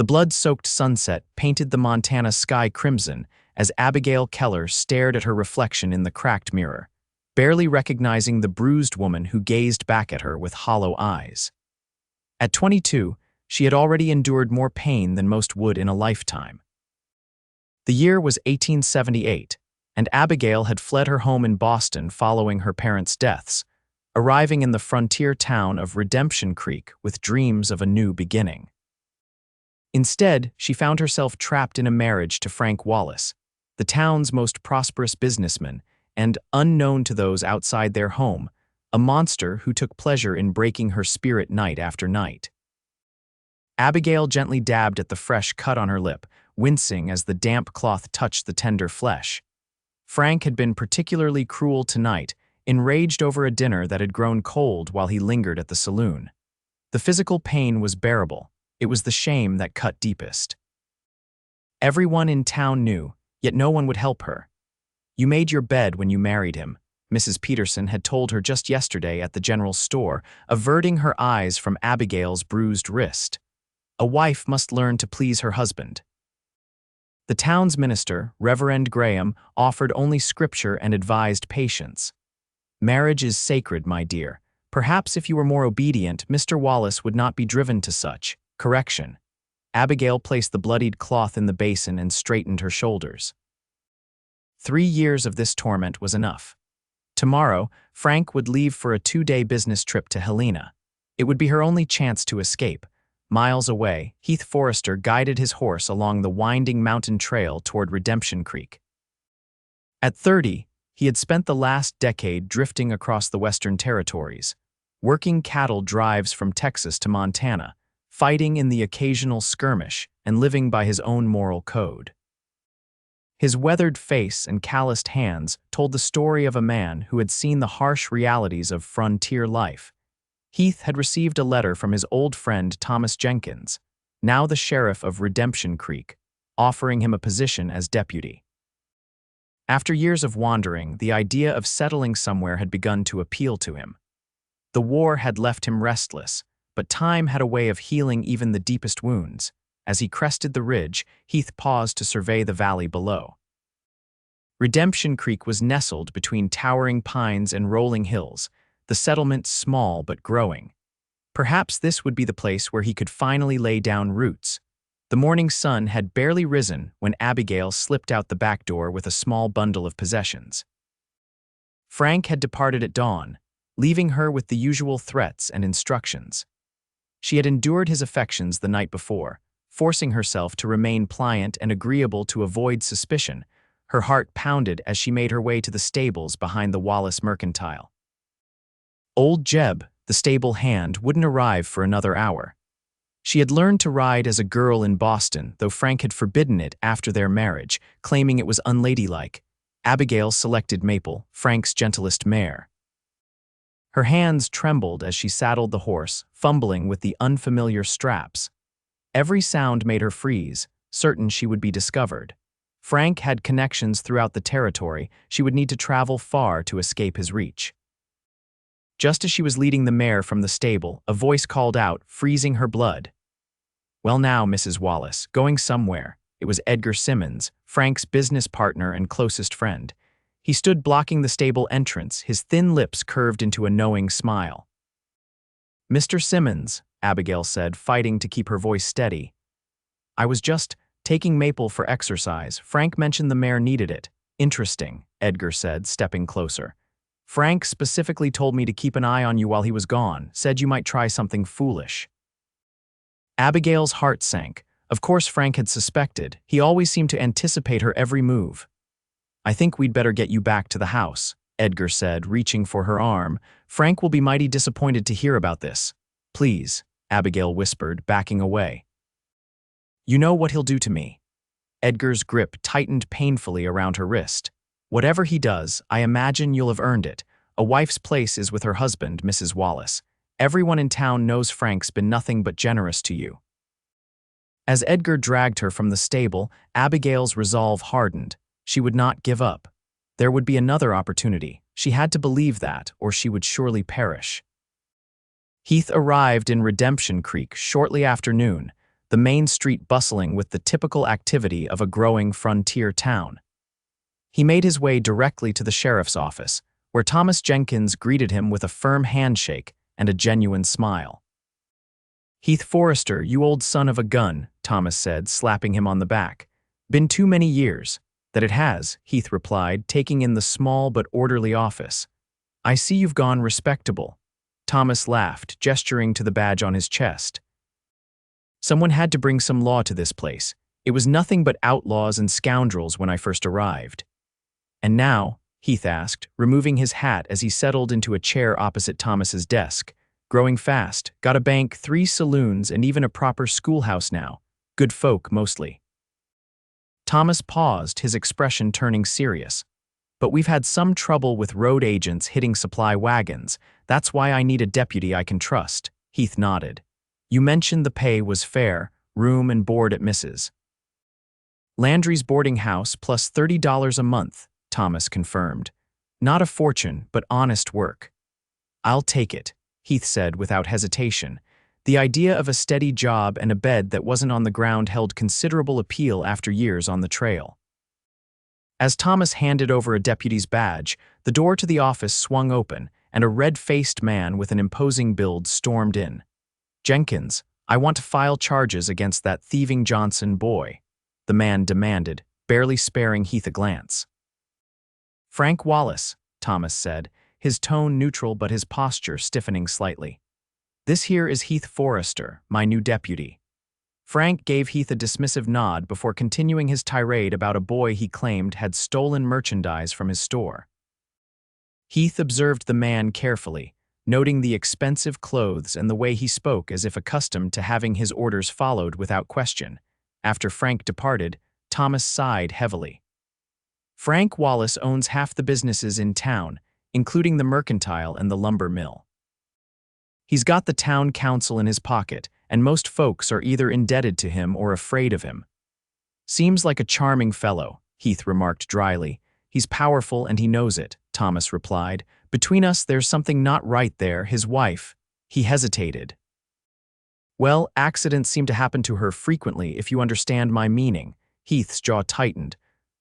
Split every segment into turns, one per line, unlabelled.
The blood-soaked sunset painted the Montana sky crimson as Abigail Keller stared at her reflection in the cracked mirror, barely recognizing the bruised woman who gazed back at her with hollow eyes. At 22, she had already endured more pain than most would in a lifetime. The year was 1878, and Abigail had fled her home in Boston following her parents' deaths, arriving in the frontier town of Redemption Creek with dreams of a new beginning. Instead, she found herself trapped in a marriage to Frank Wallace, the town's most prosperous businessman, and, unknown to those outside their home, a monster who took pleasure in breaking her spirit night after night. Abigail gently dabbed at the fresh cut on her lip, wincing as the damp cloth touched the tender flesh. Frank had been particularly cruel tonight, enraged over a dinner that had grown cold while he lingered at the saloon. The physical pain was bearable. It was the shame that cut deepest. Everyone in town knew, yet no one would help her. "You made your bed when you married him," Mrs. Peterson had told her just yesterday at the general store, averting her eyes from Abigail's bruised wrist. A wife must learn to please her husband. The town's minister, Reverend Graham, offered only scripture and advised patience. "Marriage is sacred, my dear. Perhaps if you were more obedient, Mr. Wallace would not be driven to such correction." Abigail placed the bloodied cloth in the basin and straightened her shoulders. 3 years of this torment was enough. Tomorrow, Frank would leave for a 2-day business trip to Helena. It would be her only chance to escape. Miles away, Heath Forrester guided his horse along the winding mountain trail toward Redemption Creek. At 30, he had spent the last decade drifting across the Western Territories, working cattle drives from Texas to Montana, fighting in the occasional skirmish, and living by his own moral code. His weathered face and calloused hands told the story of a man who had seen the harsh realities of frontier life. Heath had received a letter from his old friend Thomas Jenkins, now the sheriff of Redemption Creek, offering him a position as deputy. After years of wandering, the idea of settling somewhere had begun to appeal to him. The war had left him restless, but time had a way of healing even the deepest wounds. As he crested the ridge, Heath paused to survey the valley below. Redemption Creek was nestled between towering pines and rolling hills, the settlement small but growing. Perhaps this would be the place where he could finally lay down roots. The morning sun had barely risen when Abigail slipped out the back door with a small bundle of possessions. Frank had departed at dawn, leaving her with the usual threats and instructions. She had endured his affections the night before, forcing herself to remain pliant and agreeable to avoid suspicion. Her heart pounded as she made her way to the stables behind the Wallace Mercantile. Old Jeb, the stable hand, wouldn't arrive for another hour. She had learned to ride as a girl in Boston, though Frank had forbidden it after their marriage, claiming it was unladylike. Abigail selected Maple, Frank's gentlest mare. Her hands trembled as she saddled the horse, fumbling with the unfamiliar straps. Every sound made her freeze, certain she would be discovered. Frank had connections throughout the territory. She would need to travel far to escape his reach. Just as she was leading the mare from the stable, a voice called out, freezing her blood. "Well now, Mrs. Wallace, going somewhere." It was Edgar Simmons, Frank's business partner and closest friend. He stood blocking the stable entrance, his thin lips curved into a knowing smile. "Mr. Simmons," Abigail said, fighting to keep her voice steady. "I was just taking Maple for exercise. Frank mentioned the mare needed it." "Interesting," Edgar said, stepping closer. "Frank specifically told me to keep an eye on you while he was gone, said you might try something foolish." Abigail's heart sank. Of course Frank had suspected. He always seemed to anticipate her every move. "I think we'd better get you back to the house," Edgar said, reaching for her arm. "Frank will be mighty disappointed to hear about this." "Please," Abigail whispered, backing away. "You know what he'll do to me." Edgar's grip tightened painfully around her wrist. "Whatever he does, I imagine you'll have earned it. A wife's place is with her husband, Mrs. Wallace. Everyone in town knows Frank's been nothing but generous to you." As Edgar dragged her from the stable, Abigail's resolve hardened. She would not give up. There would be another opportunity. She had to believe that, or she would surely perish. Heath arrived in Redemption Creek shortly after noon, the main street bustling with the typical activity of a growing frontier town. He made his way directly to the sheriff's office, where Thomas Jenkins greeted him with a firm handshake and a genuine smile. "Heath Forrester, you old son of a gun," Thomas said, slapping him on the back. "Been too many years." "That it has," Heath replied, taking in the small but orderly office. "I see you've gone respectable." Thomas laughed, gesturing to the badge on his chest. "Someone had to bring some law to this place. It was nothing but outlaws and scoundrels when I first arrived." "And now?" Heath asked, removing his hat as he settled into a chair opposite Thomas's desk. "Growing fast. Got a bank, 3 saloons, and even a proper schoolhouse now. Good folk, mostly." Thomas paused, his expression turning serious. "But we've had some trouble with road agents hitting supply wagons. That's why I need a deputy I can trust." Heath nodded. "You mentioned the pay was fair, room and board at Mrs. Landry's boarding house plus $30 a month," Thomas confirmed. "Not a fortune, but honest work." "I'll take it," Heath said without hesitation. The idea of a steady job and a bed that wasn't on the ground held considerable appeal after years on the trail. As Thomas handed over a deputy's badge, the door to the office swung open, and a red-faced man with an imposing build stormed in. "Jenkins, I want to file charges against that thieving Johnson boy," the man demanded, barely sparing Heath a glance. "Frank Wallace," Thomas said, his tone neutral but his posture stiffening slightly. "This here is Heath Forrester, my new deputy." Frank gave Heath a dismissive nod before continuing his tirade about a boy he claimed had stolen merchandise from his store. Heath observed the man carefully, noting the expensive clothes and the way he spoke as if accustomed to having his orders followed without question. After Frank departed, Thomas sighed heavily. "Frank Wallace owns half the businesses in town, including the mercantile and the lumber mill. He's got the town council in his pocket, and most folks are either indebted to him or afraid of him." "Seems like a charming fellow," Heath remarked dryly. "He's powerful and he knows it," Thomas replied. "Between us, there's something not right there. His wife." He hesitated. "Well, accidents seem to happen to her frequently, if you understand my meaning." Heath's jaw tightened.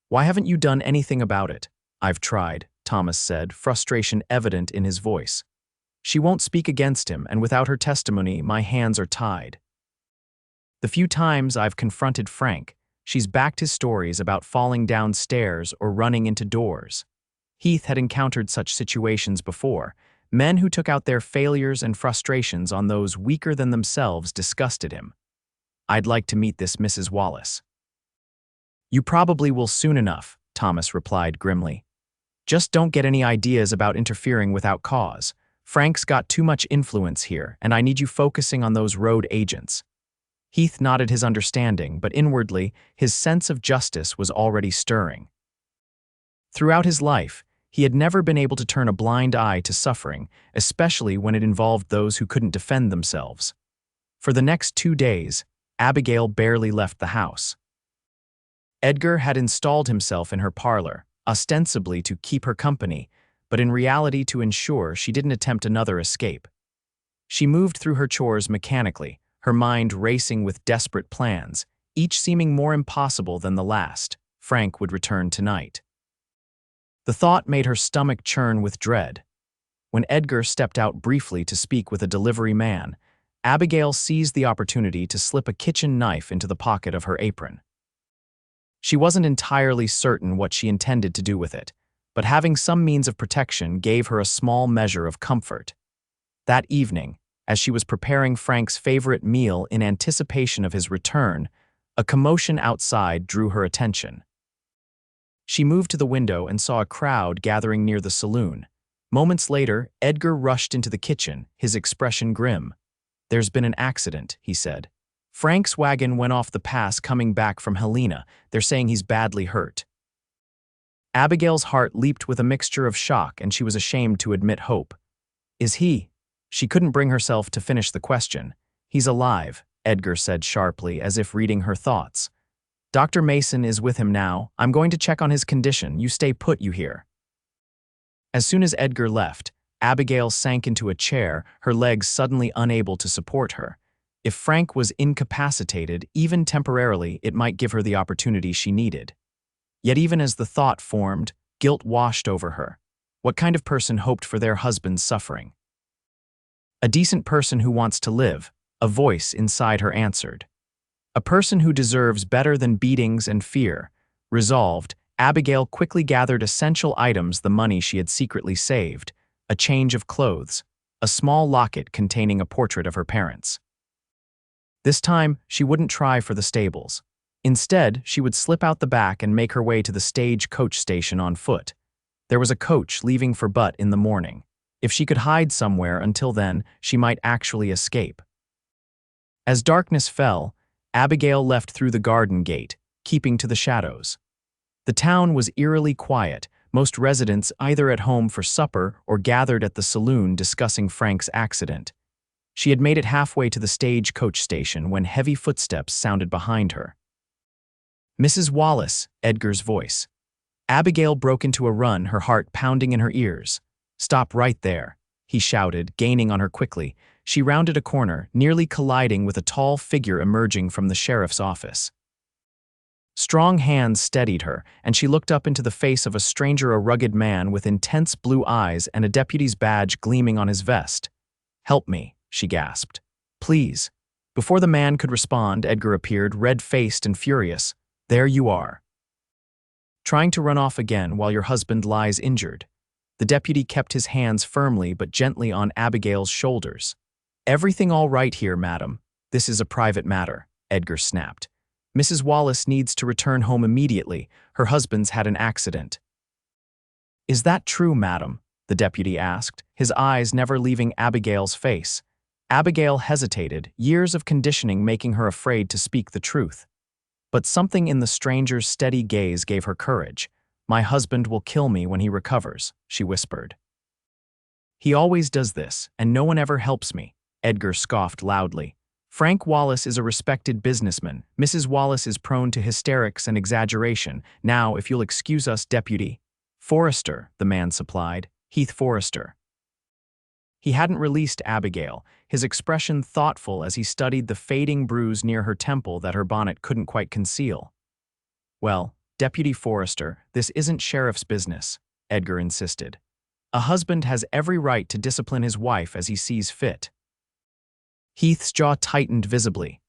"Why haven't you done anything about it?" "I've tried," Thomas said, frustration evident in his voice. "She won't speak against him, and without her testimony, my hands are tied. The few times I've confronted Frank, she's backed his stories about falling down stairs or running into doors." Heath had encountered such situations before. Men who took out their failures and frustrations on those weaker than themselves disgusted him. "I'd like to meet this Mrs. Wallace." "You probably will soon enough," Thomas replied grimly. "Just don't get any ideas about interfering without cause. Frank's got too much influence here, and I need you focusing on those road agents." Heath nodded his understanding, but inwardly, his sense of justice was already stirring. Throughout his life, he had never been able to turn a blind eye to suffering, especially when it involved those who couldn't defend themselves. For the next 2 days, Abigail barely left the house. Edgar had installed himself in her parlor, ostensibly to keep her company, but in reality to ensure she didn't attempt another escape. She moved through her chores mechanically, her mind racing with desperate plans, each seeming more impossible than the last. Frank would return tonight. The thought made her stomach churn with dread. When Edgar stepped out briefly to speak with a delivery man, Abigail seized the opportunity to slip a kitchen knife into the pocket of her apron. She wasn't entirely certain what she intended to do with it, but having some means of protection gave her a small measure of comfort. That evening, as she was preparing Frank's favorite meal in anticipation of his return, a commotion outside drew her attention. She moved to the window and saw a crowd gathering near the saloon. Moments later, Edgar rushed into the kitchen, his expression grim. "There's been an accident," he said. "Frank's wagon went off the pass coming back from Helena. They're saying he's badly hurt." Abigail's heart leaped with a mixture of shock, and she was ashamed to admit hope. "Is he?" She couldn't bring herself to finish the question. "He's alive," Edgar said sharply, as if reading her thoughts. "Dr. Mason is with him now. I'm going to check on his condition. You stay put, you hear?" As soon as Edgar left, Abigail sank into a chair, her legs suddenly unable to support her. If Frank was incapacitated, even temporarily, it might give her the opportunity she needed. Yet even as the thought formed, guilt washed over her. What kind of person hoped for their husband's suffering? A decent person who wants to live, a voice inside her answered. A person who deserves better than beatings and fear. Resolved, Abigail quickly gathered essential items, the money she had secretly saved, a change of clothes, a small locket containing a portrait of her parents. This time, she wouldn't try for the stables. Instead, she would slip out the back and make her way to the stage coach station on foot. There was a coach leaving for Butte in the morning. If she could hide somewhere until then, she might actually escape. As darkness fell, Abigail left through the garden gate, keeping to the shadows. The town was eerily quiet, most residents either at home for supper or gathered at the saloon discussing Frank's accident. She had made it halfway to the stage coach station when heavy footsteps sounded behind her. "Mrs. Wallace," Edgar's voice. Abigail broke into a run, her heart pounding in her ears. "Stop right there," he shouted, gaining on her quickly. She rounded a corner, nearly colliding with a tall figure emerging from the sheriff's office. Strong hands steadied her, and she looked up into the face of a stranger, a rugged man with intense blue eyes and a deputy's badge gleaming on his vest. "Help me," she gasped. "Please." Before the man could respond, Edgar appeared, red-faced and furious. "There you are. Trying to run off again while your husband lies injured." The deputy kept his hands firmly but gently on Abigail's shoulders. "Everything all right here, madam? This is a private matter," Edgar snapped. "Mrs. Wallace needs to return home immediately. Her husband's had an accident." "Is that true, madam?" the deputy asked, his eyes never leaving Abigail's face. Abigail hesitated, years of conditioning making her afraid to speak the truth. But something in the stranger's steady gaze gave her courage. "My husband will kill me when he recovers," she whispered. "He always does this, and no one ever helps me," Edgar scoffed loudly. "Frank Wallace is a respected businessman. Mrs. Wallace is prone to hysterics and exaggeration. Now, if you'll excuse us, Deputy Forrester," the man supplied. "Heath Forrester." He hadn't released Abigail, his expression thoughtful as he studied the fading bruise near her temple that her bonnet couldn't quite conceal. "Well, Deputy Forrester, this isn't sheriff's business," Edgar insisted. "A husband has every right to discipline his wife as he sees fit." Heath's jaw tightened visibly.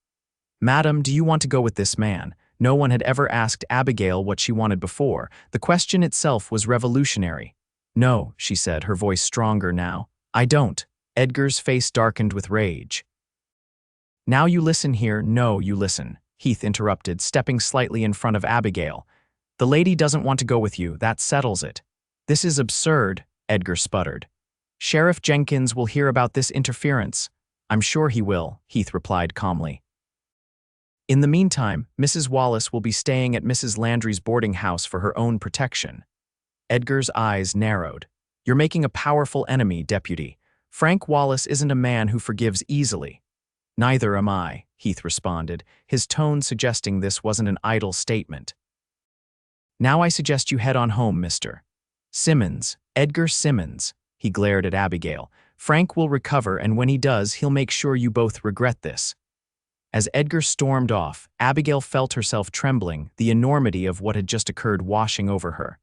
"Madam, do you want to go with this man?" No one had ever asked Abigail what she wanted before. The question itself was revolutionary. "No," she said, her voice stronger now. "I don't." Edgar's face darkened with rage. "Now you listen here." "No, you listen," Heath interrupted, stepping slightly in front of Abigail. "The lady doesn't want to go with you, that settles it." "This is absurd," Edgar sputtered. "Sheriff Jenkins will hear about this interference." "I'm sure he will," Heath replied calmly. "In the meantime, Mrs. Wallace will be staying at Mrs. Landry's boarding house for her own protection." Edgar's eyes narrowed. "You're making a powerful enemy, Deputy. Frank Wallace isn't a man who forgives easily." "Neither am I," Heath responded, his tone suggesting this wasn't an idle statement. "Now I suggest you head on home, Mr. Simmons, Edgar Simmons." He glared at Abigail. "Frank will recover, and when he does, he'll make sure you both regret this." As Edgar stormed off, Abigail felt herself trembling, the enormity of what had just occurred washing over her.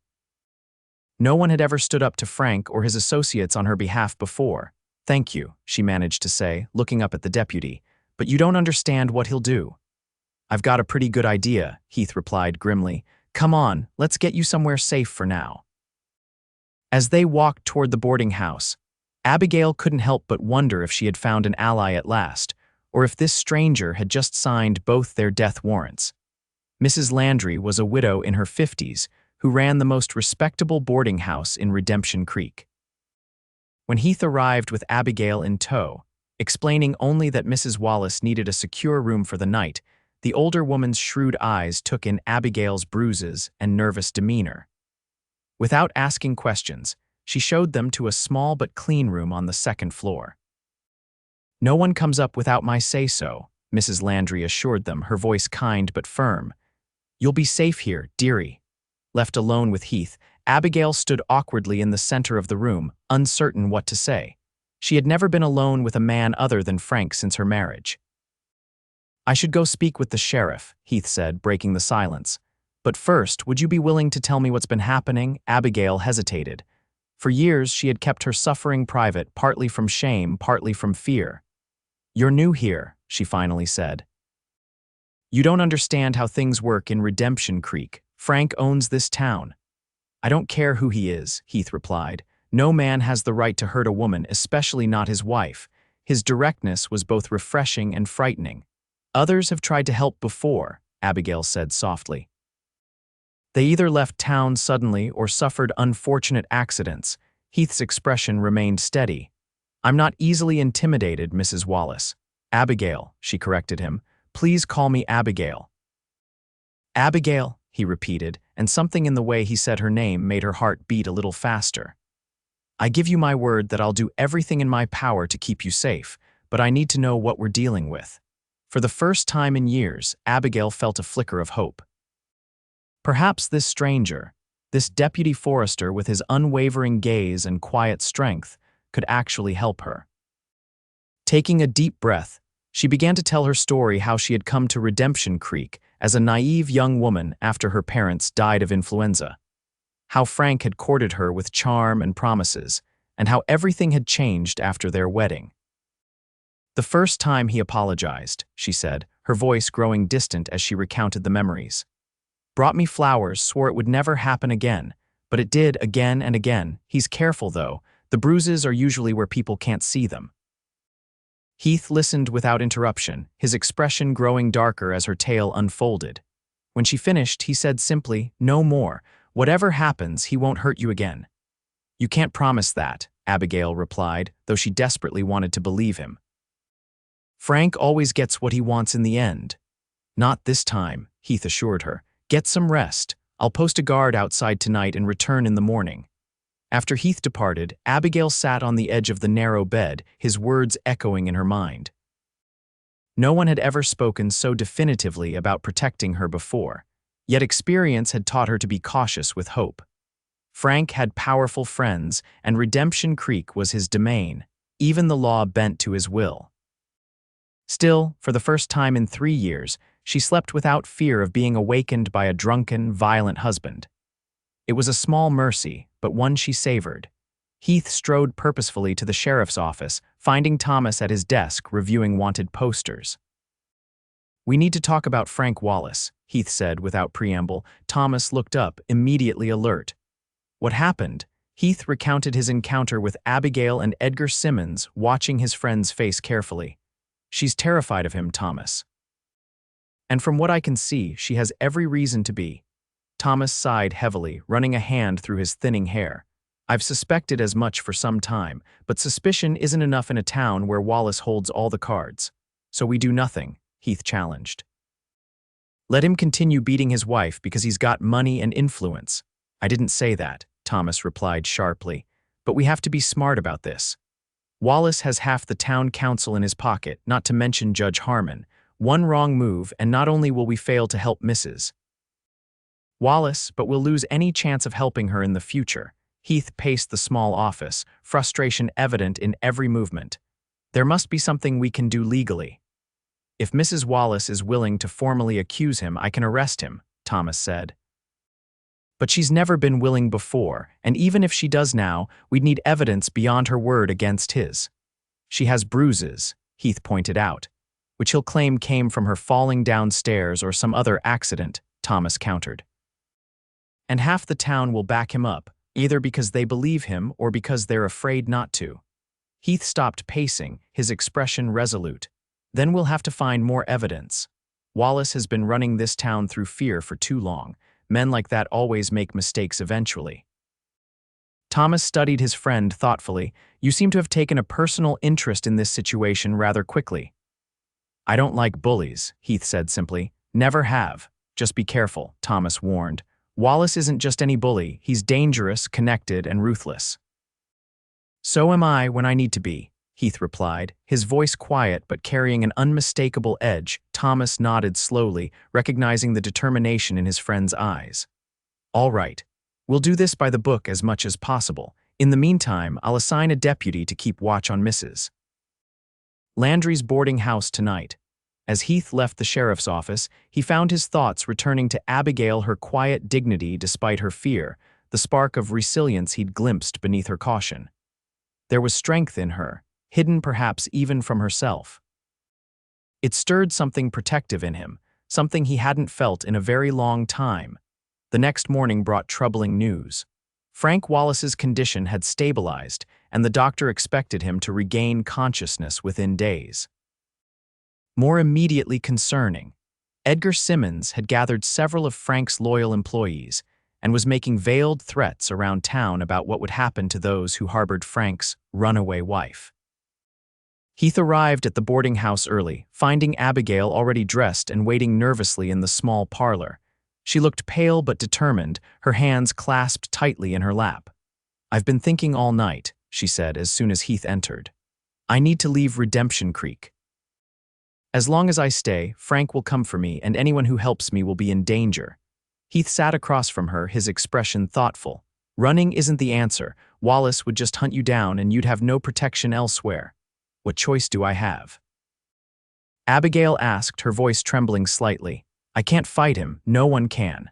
No one had ever stood up to Frank or his associates on her behalf before. "Thank you," she managed to say, looking up at the deputy. "But you don't understand what he'll do." "I've got a pretty good idea," Heath replied grimly. "Come on, let's get you somewhere safe for now." As they walked toward the boarding house, Abigail couldn't help but wonder if she had found an ally at last, or if this stranger had just signed both their death warrants. Mrs. Landry was a widow in her 50s who ran the most respectable boarding house in Redemption Creek. When Heath arrived with Abigail in tow, explaining only that Mrs. Wallace needed a secure room for the night, the older woman's shrewd eyes took in Abigail's bruises and nervous demeanor. Without asking questions, she showed them to a small but clean room on the second floor. "No one comes up without my say-so," Mrs. Landry assured them, her voice kind but firm. "You'll be safe here, dearie." Left alone with Heath, Abigail stood awkwardly in the center of the room, uncertain what to say. She had never been alone with a man other than Frank since her marriage. I should go speak with the sheriff, Heath said, breaking the silence. But first, would you be willing to tell me what's been happening? Abigail hesitated. For years, she had kept her suffering private, partly from shame, partly from fear. You're new here, she finally said. You don't understand how things work in Redemption Creek. Frank owns this town. I don't care who he is, Heath replied. No man has the right to hurt a woman, especially not his wife. His directness was both refreshing and frightening. Others have tried to help before, Abigail said softly. They either left town suddenly or suffered unfortunate accidents. Heath's expression remained steady. I'm not easily intimidated, Mrs. Wallace. Abigail, she corrected him. Please call me Abigail. Abigail, he repeated, and something in the way he said her name made her heart beat a little faster. I give you my word that I'll do everything in my power to keep you safe, but I need to know what we're dealing with. For the first time in years, Abigail felt a flicker of hope. Perhaps this stranger, this Deputy Forrester with his unwavering gaze and quiet strength, could actually help her. Taking a deep breath, she began to tell her story how she had come to Redemption Creek as a naive young woman after her parents died of influenza. How Frank had courted her with charm and promises, and how everything had changed after their wedding. The first time he apologized, she said, her voice growing distant as she recounted the memories. Brought me flowers, swore it would never happen again, but it did again and again. He's careful, though. The bruises are usually where people can't see them. Heath listened without interruption, his expression growing darker as her tale unfolded. When she finished, he said simply, "No more. Whatever happens, he won't hurt you again." You can't promise that, Abigail replied, though she desperately wanted to believe him. Frank always gets what he wants in the end. Not this time, Heath assured her. Get some rest. I'll post a guard outside tonight and return in the morning. After Heath departed, Abigail sat on the edge of the narrow bed, his words echoing in her mind. No one had ever spoken so definitively about protecting her before, yet experience had taught her to be cautious with hope. Frank had powerful friends, and Redemption Creek was his domain, even the law bent to his will. Still, for the first time in 3 years, she slept without fear of being awakened by a drunken, violent husband. It was a small mercy, but one she savored. Heath strode purposefully to the sheriff's office, finding Thomas at his desk reviewing wanted posters. We need to talk about Frank Wallace, Heath said without preamble. Thomas looked up, immediately alert. What happened? Heath recounted his encounter with Abigail and Edgar Simmons, watching his friend's face carefully. She's terrified of him, Thomas. And from what I can see, she has every reason to be. Thomas sighed heavily, running a hand through his thinning hair. I've suspected as much for some time, but suspicion isn't enough in a town where Wallace holds all the cards. So we do nothing, Heath challenged. Let him continue beating his wife because he's got money and influence. I didn't say that, Thomas replied sharply, but we have to be smart about this. Wallace has half the town council in his pocket, not to mention Judge Harmon. One wrong move, and not only will we fail to help Mrs. Wallace, but we'll lose any chance of helping her in the future. Heath paced the small office, frustration evident in every movement. There must be something we can do legally. If Mrs. Wallace is willing to formally accuse him, I can arrest him, Thomas said. But she's never been willing before, and even if she does now, we'd need evidence beyond her word against his. She has bruises, Heath pointed out, which he'll claim came from her falling downstairs or some other accident, Thomas countered. And half the town will back him up, either because they believe him or because they're afraid not to. Heath stopped pacing, his expression resolute. Then we'll have to find more evidence. Wallace has been running this town through fear for too long. Men like that always make mistakes eventually. Thomas studied his friend thoughtfully. You seem to have taken a personal interest in this situation rather quickly. I don't like bullies, Heath said simply. Never have. Just be careful, Thomas warned. Wallace isn't just any bully. He's dangerous, connected, and ruthless. So am I when I need to be, Heath replied, his voice quiet but carrying an unmistakable edge. Thomas nodded slowly, recognizing the determination in his friend's eyes. All right. We'll do this by the book as much as possible. In the meantime, I'll assign a deputy to keep watch on Mrs. Landry's boarding house tonight. As Heath left the sheriff's office, he found his thoughts returning to Abigail, her quiet dignity despite her fear, the spark of resilience he'd glimpsed beneath her caution. There was strength in her, hidden perhaps even from herself. It stirred something protective in him, something he hadn't felt in a very long time. The next morning brought troubling news. Frank Wallace's condition had stabilized, and the doctor expected him to regain consciousness within days. More immediately concerning, Edgar Simmons had gathered several of Frank's loyal employees and was making veiled threats around town about what would happen to those who harbored Frank's runaway wife. Heath arrived at the boarding house early, finding Abigail already dressed and waiting nervously in the small parlor. She looked pale but determined, her hands clasped tightly in her lap. "I've been thinking all night," she said as soon as Heath entered. "I need to leave Redemption Creek. As long as I stay, Frank will come for me, and anyone who helps me will be in danger." Heath sat across from her, his expression thoughtful. "Running isn't the answer. Wallace would just hunt you down and you'd have no protection elsewhere. What choice do I have?" Abigail asked, her voice trembling slightly. "I can't fight him. No one can."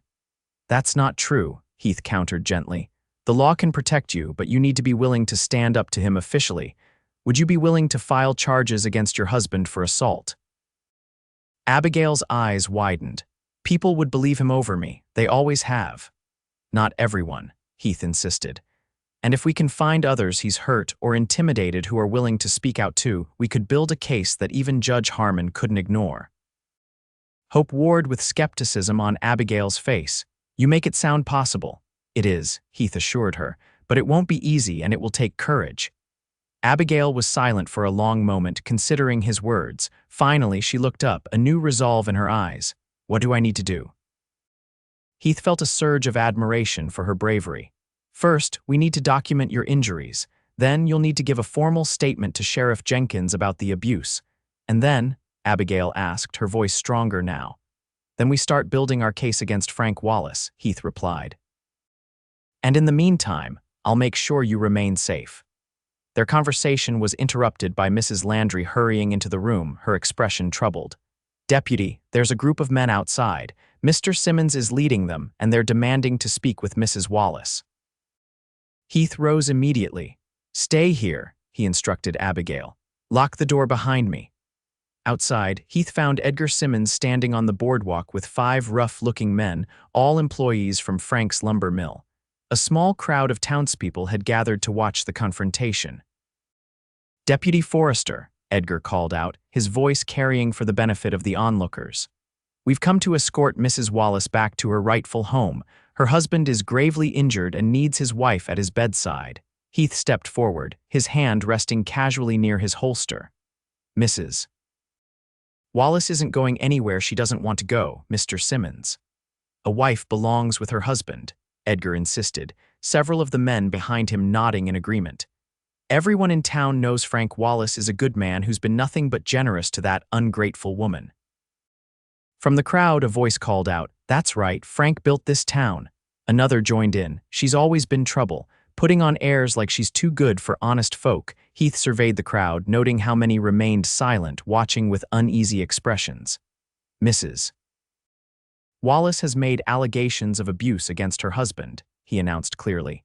"That's not true," Heath countered gently. "The law can protect you, but you need to be willing to stand up to him officially. Would you be willing to file charges against your husband for assault?" Abigail's eyes widened. "People would believe him over me. They always have." "Not everyone," Heath insisted. "And if we can find others he's hurt or intimidated who are willing to speak out too, we could build a case that even Judge Harmon couldn't ignore." Hope warred with skepticism on Abigail's face. "You make it sound possible." "It is," Heath assured her, "but it won't be easy and it will take courage." Abigail was silent for a long moment, considering his words. Finally, she looked up, a new resolve in her eyes. "What do I need to do?" Heath felt a surge of admiration for her bravery. "First, we need to document your injuries. Then you'll need to give a formal statement to Sheriff Jenkins about the abuse. And then," Abigail asked, her voice stronger now. "Then we start building our case against Frank Wallace," Heath replied. "And in the meantime, I'll make sure you remain safe." Their conversation was interrupted by Mrs. Landry hurrying into the room, her expression troubled. "Deputy, there's a group of men outside. Mr. Simmons is leading them, and they're demanding to speak with Mrs. Wallace." Heath rose immediately. "Stay here," he instructed Abigail. "Lock the door behind me." Outside, Heath found Edgar Simmons standing on the boardwalk with 5 rough-looking men, all employees from Frank's lumber mill. A small crowd of townspeople had gathered to watch the confrontation. "Deputy Forrester," Edgar called out, his voice carrying for the benefit of the onlookers. "We've come to escort Mrs. Wallace back to her rightful home. Her husband is gravely injured and needs his wife at his bedside." Heath stepped forward, his hand resting casually near his holster. "Mrs. Wallace isn't going anywhere she doesn't want to go, Mr. Simmons." "A wife belongs with her husband," Edgar insisted, several of the men behind him nodding in agreement. "Everyone in town knows Frank Wallace is a good man who's been nothing but generous to that ungrateful woman." From the crowd, a voice called out, "That's right, Frank built this town." Another joined in, "She's always been trouble, putting on airs like she's too good for honest folk." Heath surveyed the crowd, noting how many remained silent, watching with uneasy expressions. "Mrs. Wallace has made allegations of abuse against her husband," he announced clearly.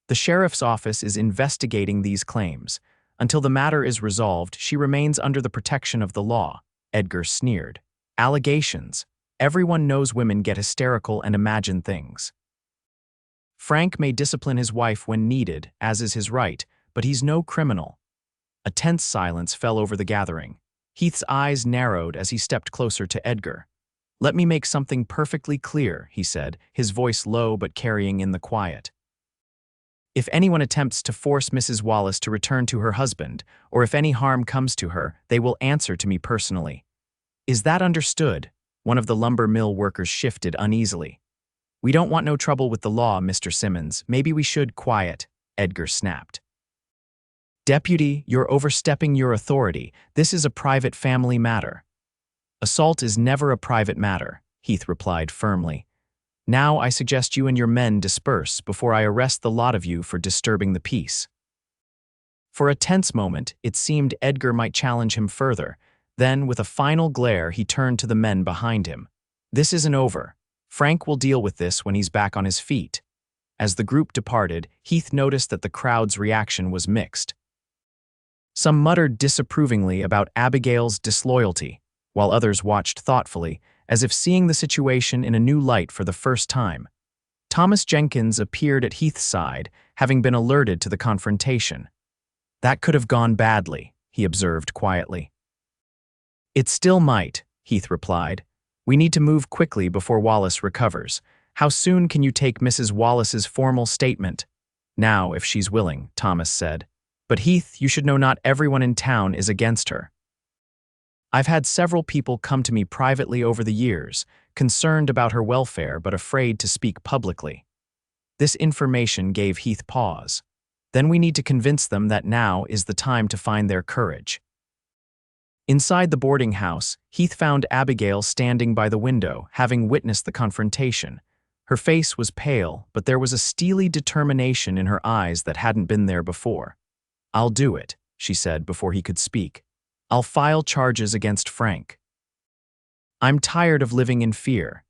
"The sheriff's office is investigating these claims. Until the matter is resolved, she remains under the protection of the law." Edgar sneered. "Allegations. Everyone knows women get hysterical and imagine things. Frank may discipline his wife when needed, as is his right, but he's no criminal." A tense silence fell over the gathering. Heath's eyes narrowed as he stepped closer to Edgar. "Let me make something perfectly clear," he said, his voice low but carrying in the quiet. "If anyone attempts to force Mrs. Wallace to return to her husband, or if any harm comes to her, they will answer to me personally. Is that understood?" One of the lumber mill workers shifted uneasily. "We don't want no trouble with the law, Mr. Simmons. Maybe we should quiet," Edgar snapped. "Deputy, you're overstepping your authority. This is a private family matter." "Assault is never a private matter," Heath replied firmly. "Now I suggest you and your men disperse before I arrest the lot of you for disturbing the peace." For a tense moment, it seemed Edgar might challenge him further. Then, with a final glare, he turned to the men behind him. "This isn't over. Frank will deal with this when he's back on his feet." As the group departed, Heath noticed that the crowd's reaction was mixed. Some muttered disapprovingly about Abigail's disloyalty, while others watched thoughtfully, as if seeing the situation in a new light for the first time. Thomas Jenkins appeared at Heath's side, having been alerted to the confrontation. "That could have gone badly," he observed quietly. "It still might," Heath replied. "We need to move quickly before Wallace recovers. How soon can you take Mrs. Wallace's formal statement?" "Now, if she's willing," Thomas said. "But Heath, you should know not everyone in town is against her. I've had several people come to me privately over the years, concerned about her welfare but afraid to speak publicly." This information gave Heath pause. "Then we need to convince them that now is the time to find their courage." Inside the boarding house, Heath found Abigail standing by the window, having witnessed the confrontation. Her face was pale, but there was a steely determination in her eyes that hadn't been there before. "I'll do it," she said before he could speak. "I'll file charges against Frank. I'm tired of living in fear."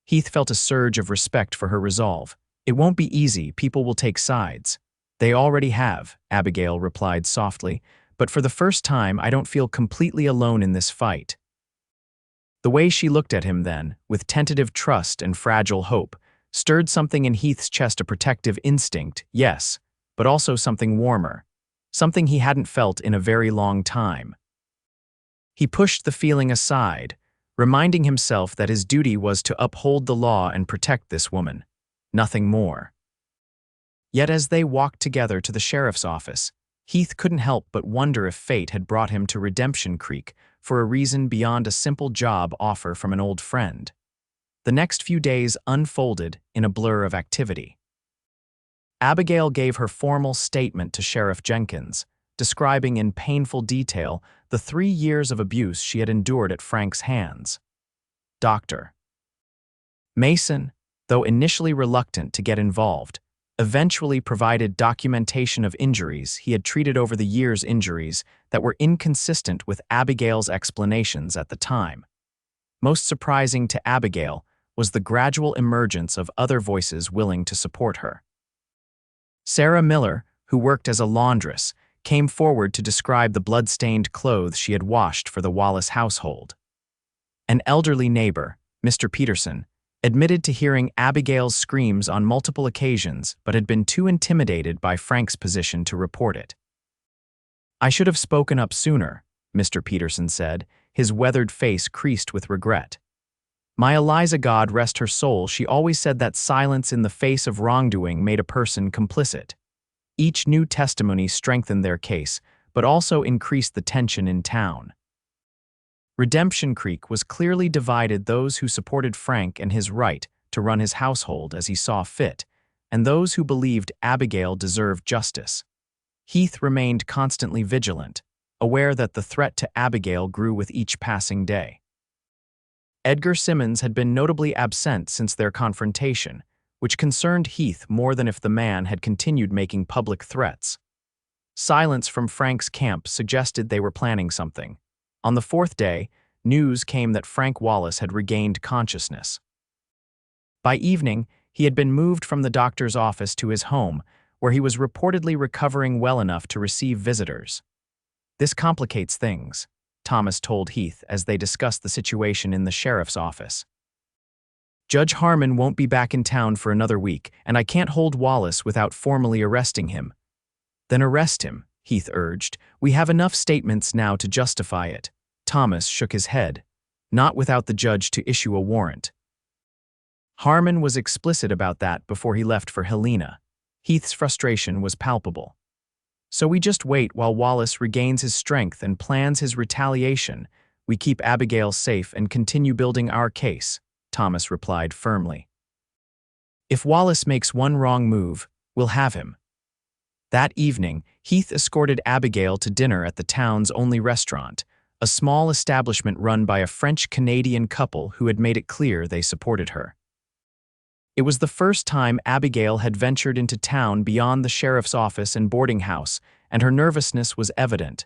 Heath felt a surge of respect for her resolve. "It won't be easy, people will take sides." "They already have," Abigail replied softly, "but for the first time I don't feel completely alone in this fight." The way she looked at him then, with tentative trust and fragile hope, stirred something in Heath's chest, a protective instinct, yes, but also something warmer, something he hadn't felt in a very long time. He pushed the feeling aside, reminding himself that his duty was to uphold the law and protect this woman, nothing more. Yet as they walked together to the sheriff's office, Heath couldn't help but wonder if fate had brought him to Redemption Creek for a reason beyond a simple job offer from an old friend. The next few days unfolded in a blur of activity. Abigail gave her formal statement to Sheriff Jenkins, describing in painful detail the 3 years of abuse she had endured at Frank's hands. Dr. Mason, though initially reluctant to get involved, eventually provided documentation of injuries he had treated over the years, injuries that were inconsistent with Abigail's explanations at the time. Most surprising to Abigail was the gradual emergence of other voices willing to support her. Sarah Miller, who worked as a laundress, came forward to describe the blood-stained clothes she had washed for the Wallace household. An elderly neighbor, Mr. Peterson, admitted to hearing Abigail's screams on multiple occasions but had been too intimidated by Frank's position to report it. "I should have spoken up sooner," Mr. Peterson said, his weathered face creased with regret. "My Eliza, God rest her soul, she always said that silence in the face of wrongdoing made a person complicit." Each new testimony strengthened their case, but also increased the tension in town. Redemption Creek was clearly divided: those who supported Frank and his right to run his household as he saw fit, and those who believed Abigail deserved justice. Heath remained constantly vigilant, aware that the threat to Abigail grew with each passing day. Edgar Simmons had been notably absent since their confrontation, which concerned Heath more than if the man had continued making public threats. Silence from Frank's camp suggested they were planning something. On the 4th day, news came that Frank Wallace had regained consciousness. By evening, he had been moved from the doctor's office to his home, where he was reportedly recovering well enough to receive visitors. "This complicates things," Thomas told Heath as they discussed the situation in the sheriff's office. "Judge Harmon won't be back in town for another week, and I can't hold Wallace without formally arresting him." "Then arrest him," Heath urged. "We have enough statements now to justify it." Thomas shook his head. "Not without the judge to issue a warrant." Harmon was explicit about that before he left for Helena. Heath's frustration was palpable. "So we just wait while Wallace regains his strength and plans his retaliation. We keep Abigail safe and continue building our case," Thomas replied firmly. "If Wallace makes one wrong move, we'll have him." That evening, Heath escorted Abigail to dinner at the town's only restaurant, a small establishment run by a French-Canadian couple who had made it clear they supported her. It was the first time Abigail had ventured into town beyond the sheriff's office and boarding house, and her nervousness was evident.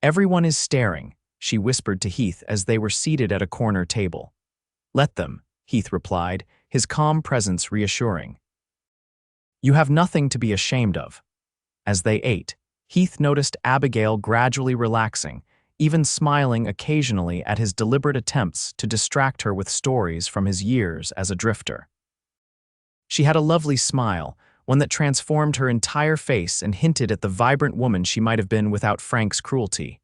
"Everyone is staring," she whispered to Heath as they were seated at a corner table. "Let them," Heath replied, his calm presence reassuring. "You have nothing to be ashamed of." As they ate, Heath noticed Abigail gradually relaxing, even smiling occasionally at his deliberate attempts to distract her with stories from his years as a drifter. She had a lovely smile, one that transformed her entire face and hinted at the vibrant woman she might have been without Frank's cruelty.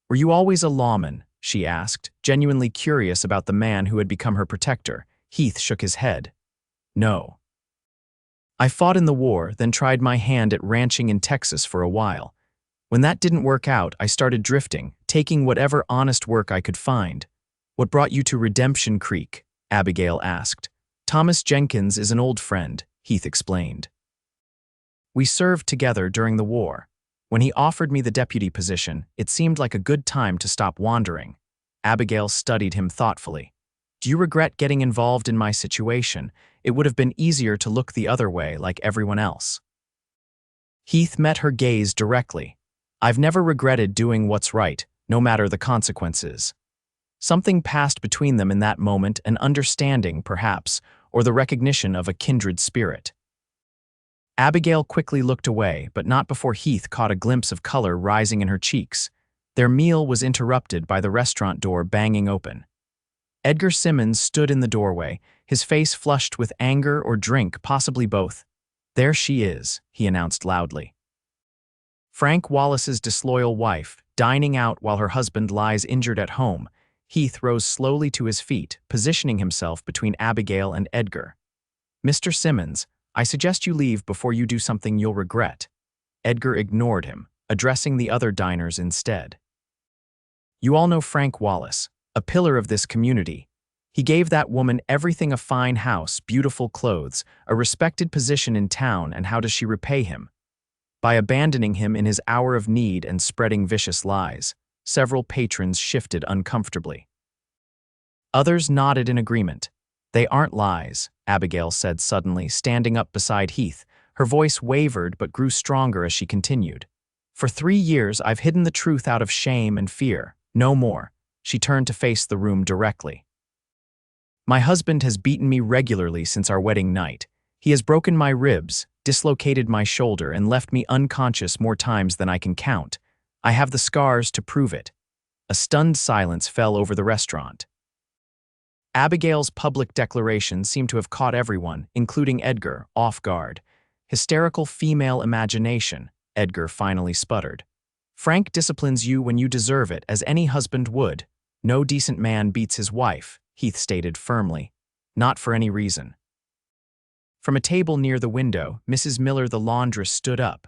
"Were you always a lawman?" she asked, genuinely curious about the man who had become her protector. Heath shook his head. "No. I fought in the war, then tried my hand at ranching in Texas for a while. When that didn't work out, I started drifting, taking whatever honest work I could find." "What brought you to Redemption Creek?" Abigail asked. "Thomas Jenkins is an old friend," Heath explained. "We served together during the war. When he offered me the deputy position, it seemed like a good time to stop wandering." Abigail studied him thoughtfully. "Do you regret getting involved in my situation? It would have been easier to look the other way like everyone else." Heath met her gaze directly. "I've never regretted doing what's right, no matter the consequences." Something passed between them in that moment, an understanding, perhaps, or the recognition of a kindred spirit. Abigail quickly looked away, but not before Heath caught a glimpse of color rising in her cheeks. Their meal was interrupted by the restaurant door banging open. Edgar Simmons stood in the doorway, his face flushed with anger or drink, possibly both. "There she is," he announced loudly. Frank Wallace's disloyal wife, dining out while her husband lies injured at home. Heath rose slowly to his feet, positioning himself between Abigail and Edgar. "Mr. Simmons, I suggest you leave before you do something you'll regret." Edgar ignored him, addressing the other diners instead. "You all know Frank Wallace, a pillar of this community. He gave that woman everything: a fine house, beautiful clothes, a respected position in town, and how does she repay him? By abandoning him in his hour of need and spreading vicious lies." Several patrons shifted uncomfortably. Others nodded in agreement. "They aren't lies," Abigail said suddenly, standing up beside Heath. Her voice wavered but grew stronger as she continued. "For 3 years I've hidden the truth out of shame and fear. No more." She turned to face the room directly. "My husband has beaten me regularly since our wedding night. He has broken my ribs, dislocated my shoulder, and left me unconscious more times than I can count. I have the scars to prove it." A stunned silence fell over the restaurant. Abigail's public declaration seemed to have caught everyone, including Edgar, off guard. "Hysterical female imagination," Edgar finally sputtered. "Frank disciplines you when you deserve it, as any husband would. No decent man beats his wife," Heath stated firmly. "Not for any reason." From a table near the window, Mrs. Miller the laundress stood up.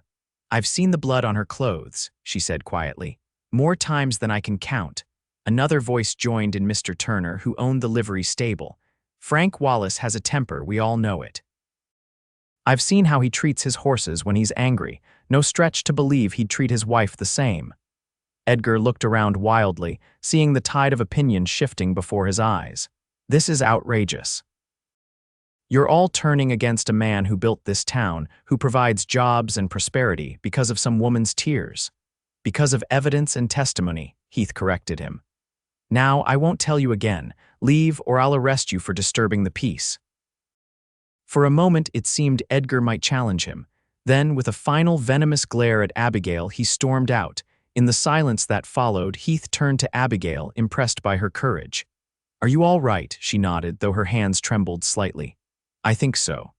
"I've seen the blood on her clothes," she said quietly. "More times than I can count." Another voice joined in Mr. Turner, who owned the livery stable. "Frank Wallace has a temper, we all know it. I've seen how he treats his horses when he's angry. No stretch to believe he'd treat his wife the same." Edgar looked around wildly, seeing the tide of opinion shifting before his eyes. "This is outrageous. You're all turning against a man who built this town, who provides jobs and prosperity, because of some woman's tears." "Because of evidence and testimony," Heath corrected him. "Now, I won't tell you again. Leave or I'll arrest you for disturbing the peace." For a moment, it seemed Edgar might challenge him. Then, with a final venomous glare at Abigail, he stormed out. In the silence that followed, Heath turned to Abigail, impressed by her courage. "Are you all right?" she nodded, though her hands trembled slightly. "I think so.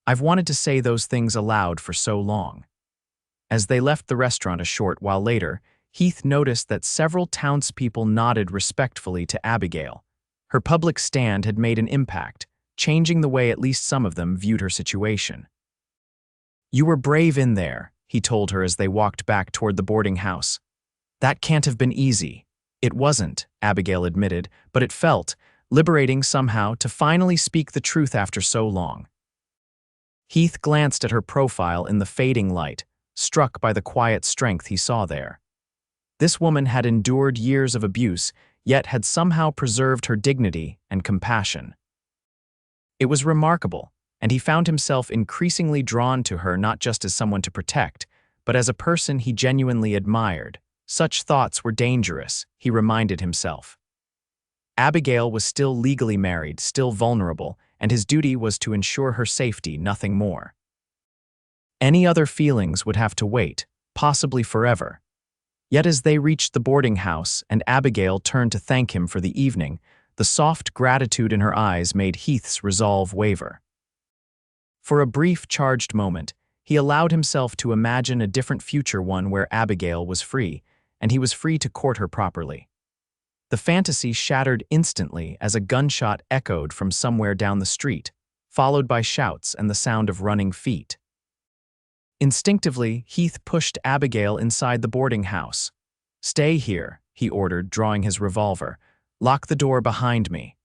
I've wanted to say those things aloud for so long." As they left the restaurant a short while later, Heath noticed that several townspeople nodded respectfully to Abigail. Her public stand had made an impact, changing the way at least some of them viewed her situation. "You were brave in there," he told her as they walked back toward the boarding house. "That can't have been easy." "It wasn't," Abigail admitted, "but it felt liberating somehow to finally speak the truth after so long." Heath glanced at her profile in the fading light, struck by the quiet strength he saw there. This woman had endured years of abuse, yet had somehow preserved her dignity and compassion. It was remarkable, and he found himself increasingly drawn to her not just as someone to protect, but as a person he genuinely admired, Such thoughts were dangerous, he reminded himself. Abigail was still legally married, still vulnerable, and his duty was to ensure her safety, nothing more. Any other feelings would have to wait, possibly forever. Yet as they reached the boarding house and Abigail turned to thank him for the evening, the soft gratitude in her eyes made Heath's resolve waver. For a brief, charged moment, he allowed himself to imagine a different future, one where Abigail was free, and he was free to court her properly. The fantasy shattered instantly as a gunshot echoed from somewhere down the street, followed by shouts and the sound of running feet. Instinctively, Heath pushed Abigail inside the boarding house. "Stay here," he ordered, drawing his revolver. "Lock the door behind me."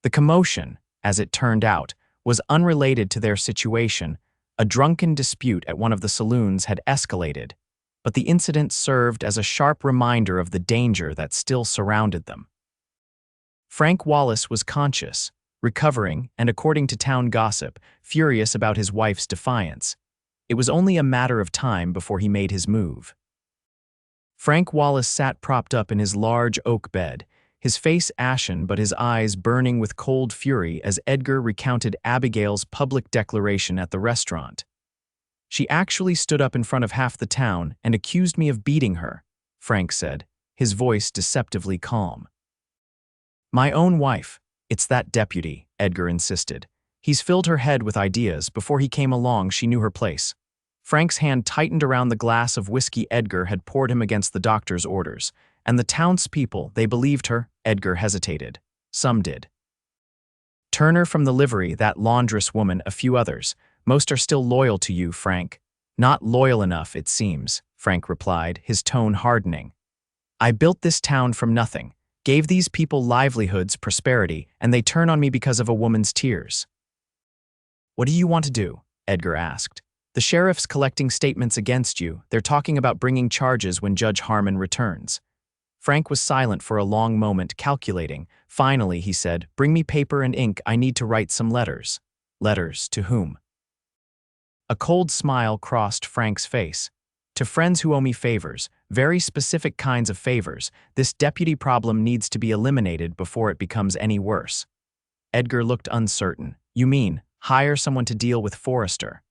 The commotion, as it turned out, was unrelated to their situation. A drunken dispute at one of the saloons had escalated, but the incident served as a sharp reminder of the danger that still surrounded them. Frank Wallace was conscious, recovering, and according to town gossip, furious about his wife's defiance. It was only a matter of time before he made his move. Frank Wallace sat propped up in his large oak bed, his face ashen but his eyes burning with cold fury as Edgar recounted Abigail's public declaration at the restaurant. "She actually stood up in front of half the town and accused me of beating her," Frank said, his voice deceptively calm. "My own wife. It's that deputy," Edgar insisted. "He's filled her head with ideas. Before he came along, she knew her place." Frank's hand tightened around the glass of whiskey Edgar had poured him against the doctor's orders. "And the townspeople, they believed her?" Edgar hesitated. "Some did. Turner from the livery, that laundress woman, a few others. Most are still loyal to you, Frank." "Not loyal enough, it seems," Frank replied, his tone hardening. "I built this town from nothing, gave these people livelihoods, prosperity, and they turn on me because of a woman's tears." "What do you want to do?" Edgar asked. "The sheriff's collecting statements against you. They're talking about bringing charges when Judge Harmon returns." Frank was silent for a long moment, calculating. Finally, he said, "Bring me paper and ink. I need to write some letters." "Letters to whom?" A cold smile crossed Frank's face. "To friends who owe me favors, very specific kinds of favors. This deputy problem needs to be eliminated before it becomes any worse." Edgar looked uncertain. "You mean, hire someone to deal with Forrester?"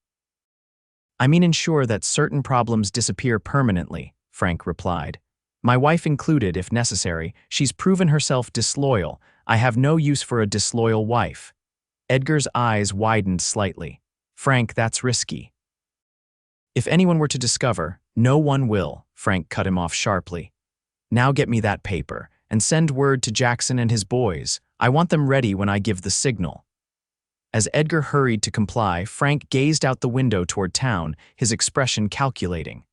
"I mean ensure that certain problems disappear permanently," Frank replied. "My wife included, if necessary. She's proven herself disloyal. I have no use for a disloyal wife." Edgar's eyes widened slightly. "Frank, that's risky." "If anyone were to discover, no one will," Frank cut him off sharply. "Now get me that paper, and send word to Jackson and his boys. I want them ready when I give the signal." As Edgar hurried to comply, Frank gazed out the window toward town, his expression calculating.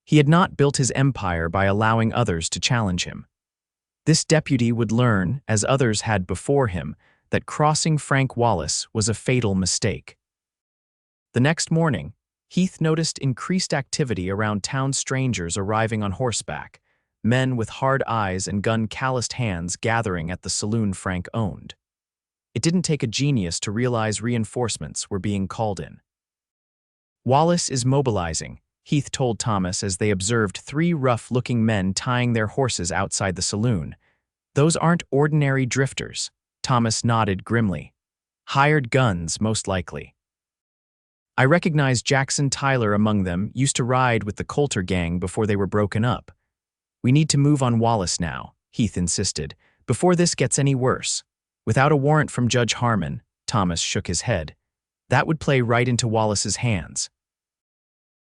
He had not built his empire by allowing others to challenge him. This deputy would learn, as others had before him, that crossing Frank Wallace was a fatal mistake. The next morning, Heath noticed increased activity around town, strangers arriving on horseback, men with hard eyes and gun-calloused hands gathering at the saloon Frank owned. It didn't take a genius to realize reinforcements were being called in. "Wallace is mobilizing," Heath told Thomas as they observed three rough-looking men tying their horses outside the saloon. "Those aren't ordinary drifters," Thomas nodded grimly. "Hired guns, most likely. I recognize Jackson Tyler among them, used to ride with the Coulter gang before they were broken up. We need to move on Wallace now," Heath insisted, "before this gets any worse. Without a warrant from Judge Harmon," Thomas shook his head, "that would play right into Wallace's hands.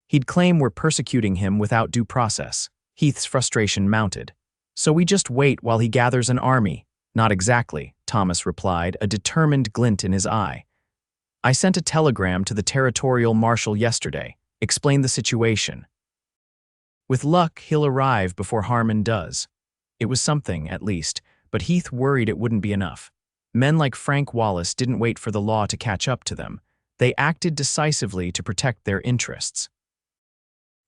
He'd claim we're persecuting him without due process." Heath's frustration mounted. "So we just wait while he gathers an army?" "Not exactly," Thomas replied, a determined glint in his eye. "I sent a telegram to the territorial marshal yesterday, explained the situation. With luck, he'll arrive before Harmon does." It was something, at least, but Heath worried it wouldn't be enough. Men like Frank Wallace didn't wait for the law to catch up to them. They acted decisively to protect their interests.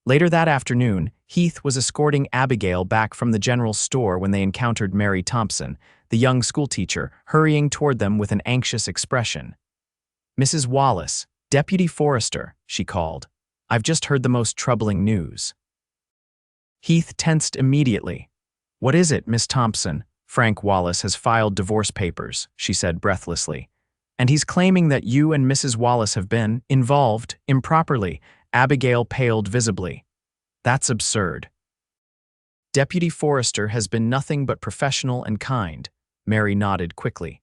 Later that afternoon, Heath was escorting Abigail back from the general store when they encountered Mary Thompson, the young schoolteacher, hurrying toward them with an anxious expression. "Mrs. Wallace, Deputy Forrester," she called. "I've just heard the most troubling news." Heath tensed immediately. "What is it, Miss Thompson?" "Frank Wallace has filed divorce papers," she said breathlessly. "And he's claiming that you and Mrs. Wallace have been involved improperly." Abigail paled visibly. "That's absurd." "Deputy Forrester has been nothing but professional and kind," Mary nodded quickly.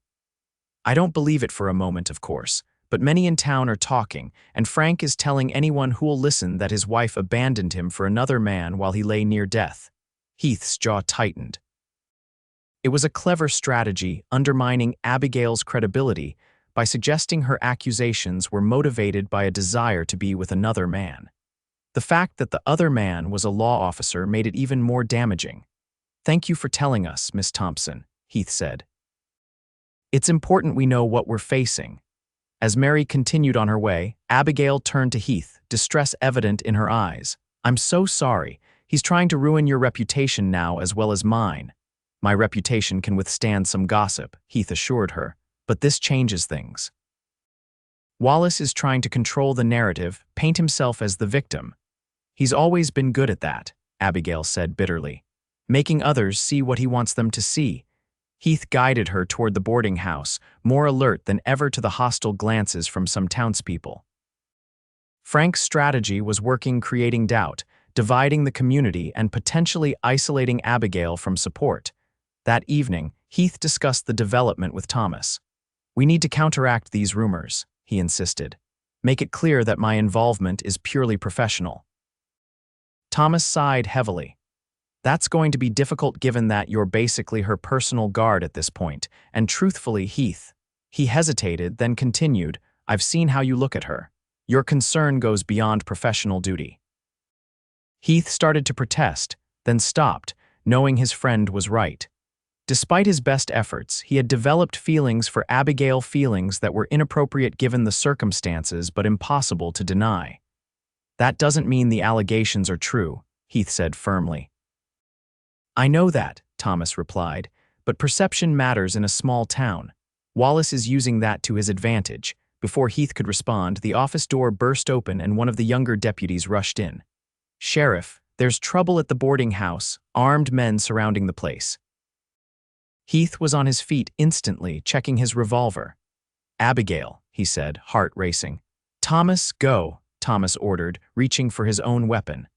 "I don't believe it for a moment, of course, but many in town are talking, and Frank is telling anyone who'll listen that his wife abandoned him for another man while he lay near death." Heath's jaw tightened. It was a clever strategy, undermining Abigail's credibility by suggesting her accusations were motivated by a desire to be with another man. The fact that the other man was a law officer made it even more damaging. "Thank you for telling us, Miss Thompson," Heath said. "It's important we know what we're facing." As Mary continued on her way, Abigail turned to Heath, distress evident in her eyes. "I'm so sorry. He's trying to ruin your reputation now as well as mine." "My reputation can withstand some gossip," Heath assured her, "but this changes things." "Wallace is trying to control the narrative, paint himself as the victim. He's always been good at that," Abigail said bitterly, "making others see what he wants them to see." Heath guided her toward the boarding house, more alert than ever to the hostile glances from some townspeople. Frank's strategy was working, creating doubt, dividing the community, and potentially isolating Abigail from support. That evening, Heath discussed the development with Thomas. "We need to counteract these rumors," he insisted. "Make it clear that my involvement is purely professional." Thomas sighed heavily. "That's going to be difficult given that you're basically her personal guard at this point, and truthfully, Heath." He hesitated, then continued, "I've seen how you look at her. Your concern goes beyond professional duty." Heath started to protest, then stopped, knowing his friend was right. Despite his best efforts, he had developed feelings for Abigail, feelings that were inappropriate given the circumstances but impossible to deny. "That doesn't mean the allegations are true," Heath said firmly. "I know that," Thomas replied, "but perception matters in a small town. Wallace is using that to his advantage." Before Heath could respond, the office door burst open and one of the younger deputies rushed in. "Sheriff, there's trouble at the boarding house, armed men surrounding the place." Heath was on his feet instantly, checking his revolver. "Abigail," he said, heart racing. "Thomas, go," Thomas ordered, reaching for his own weapon.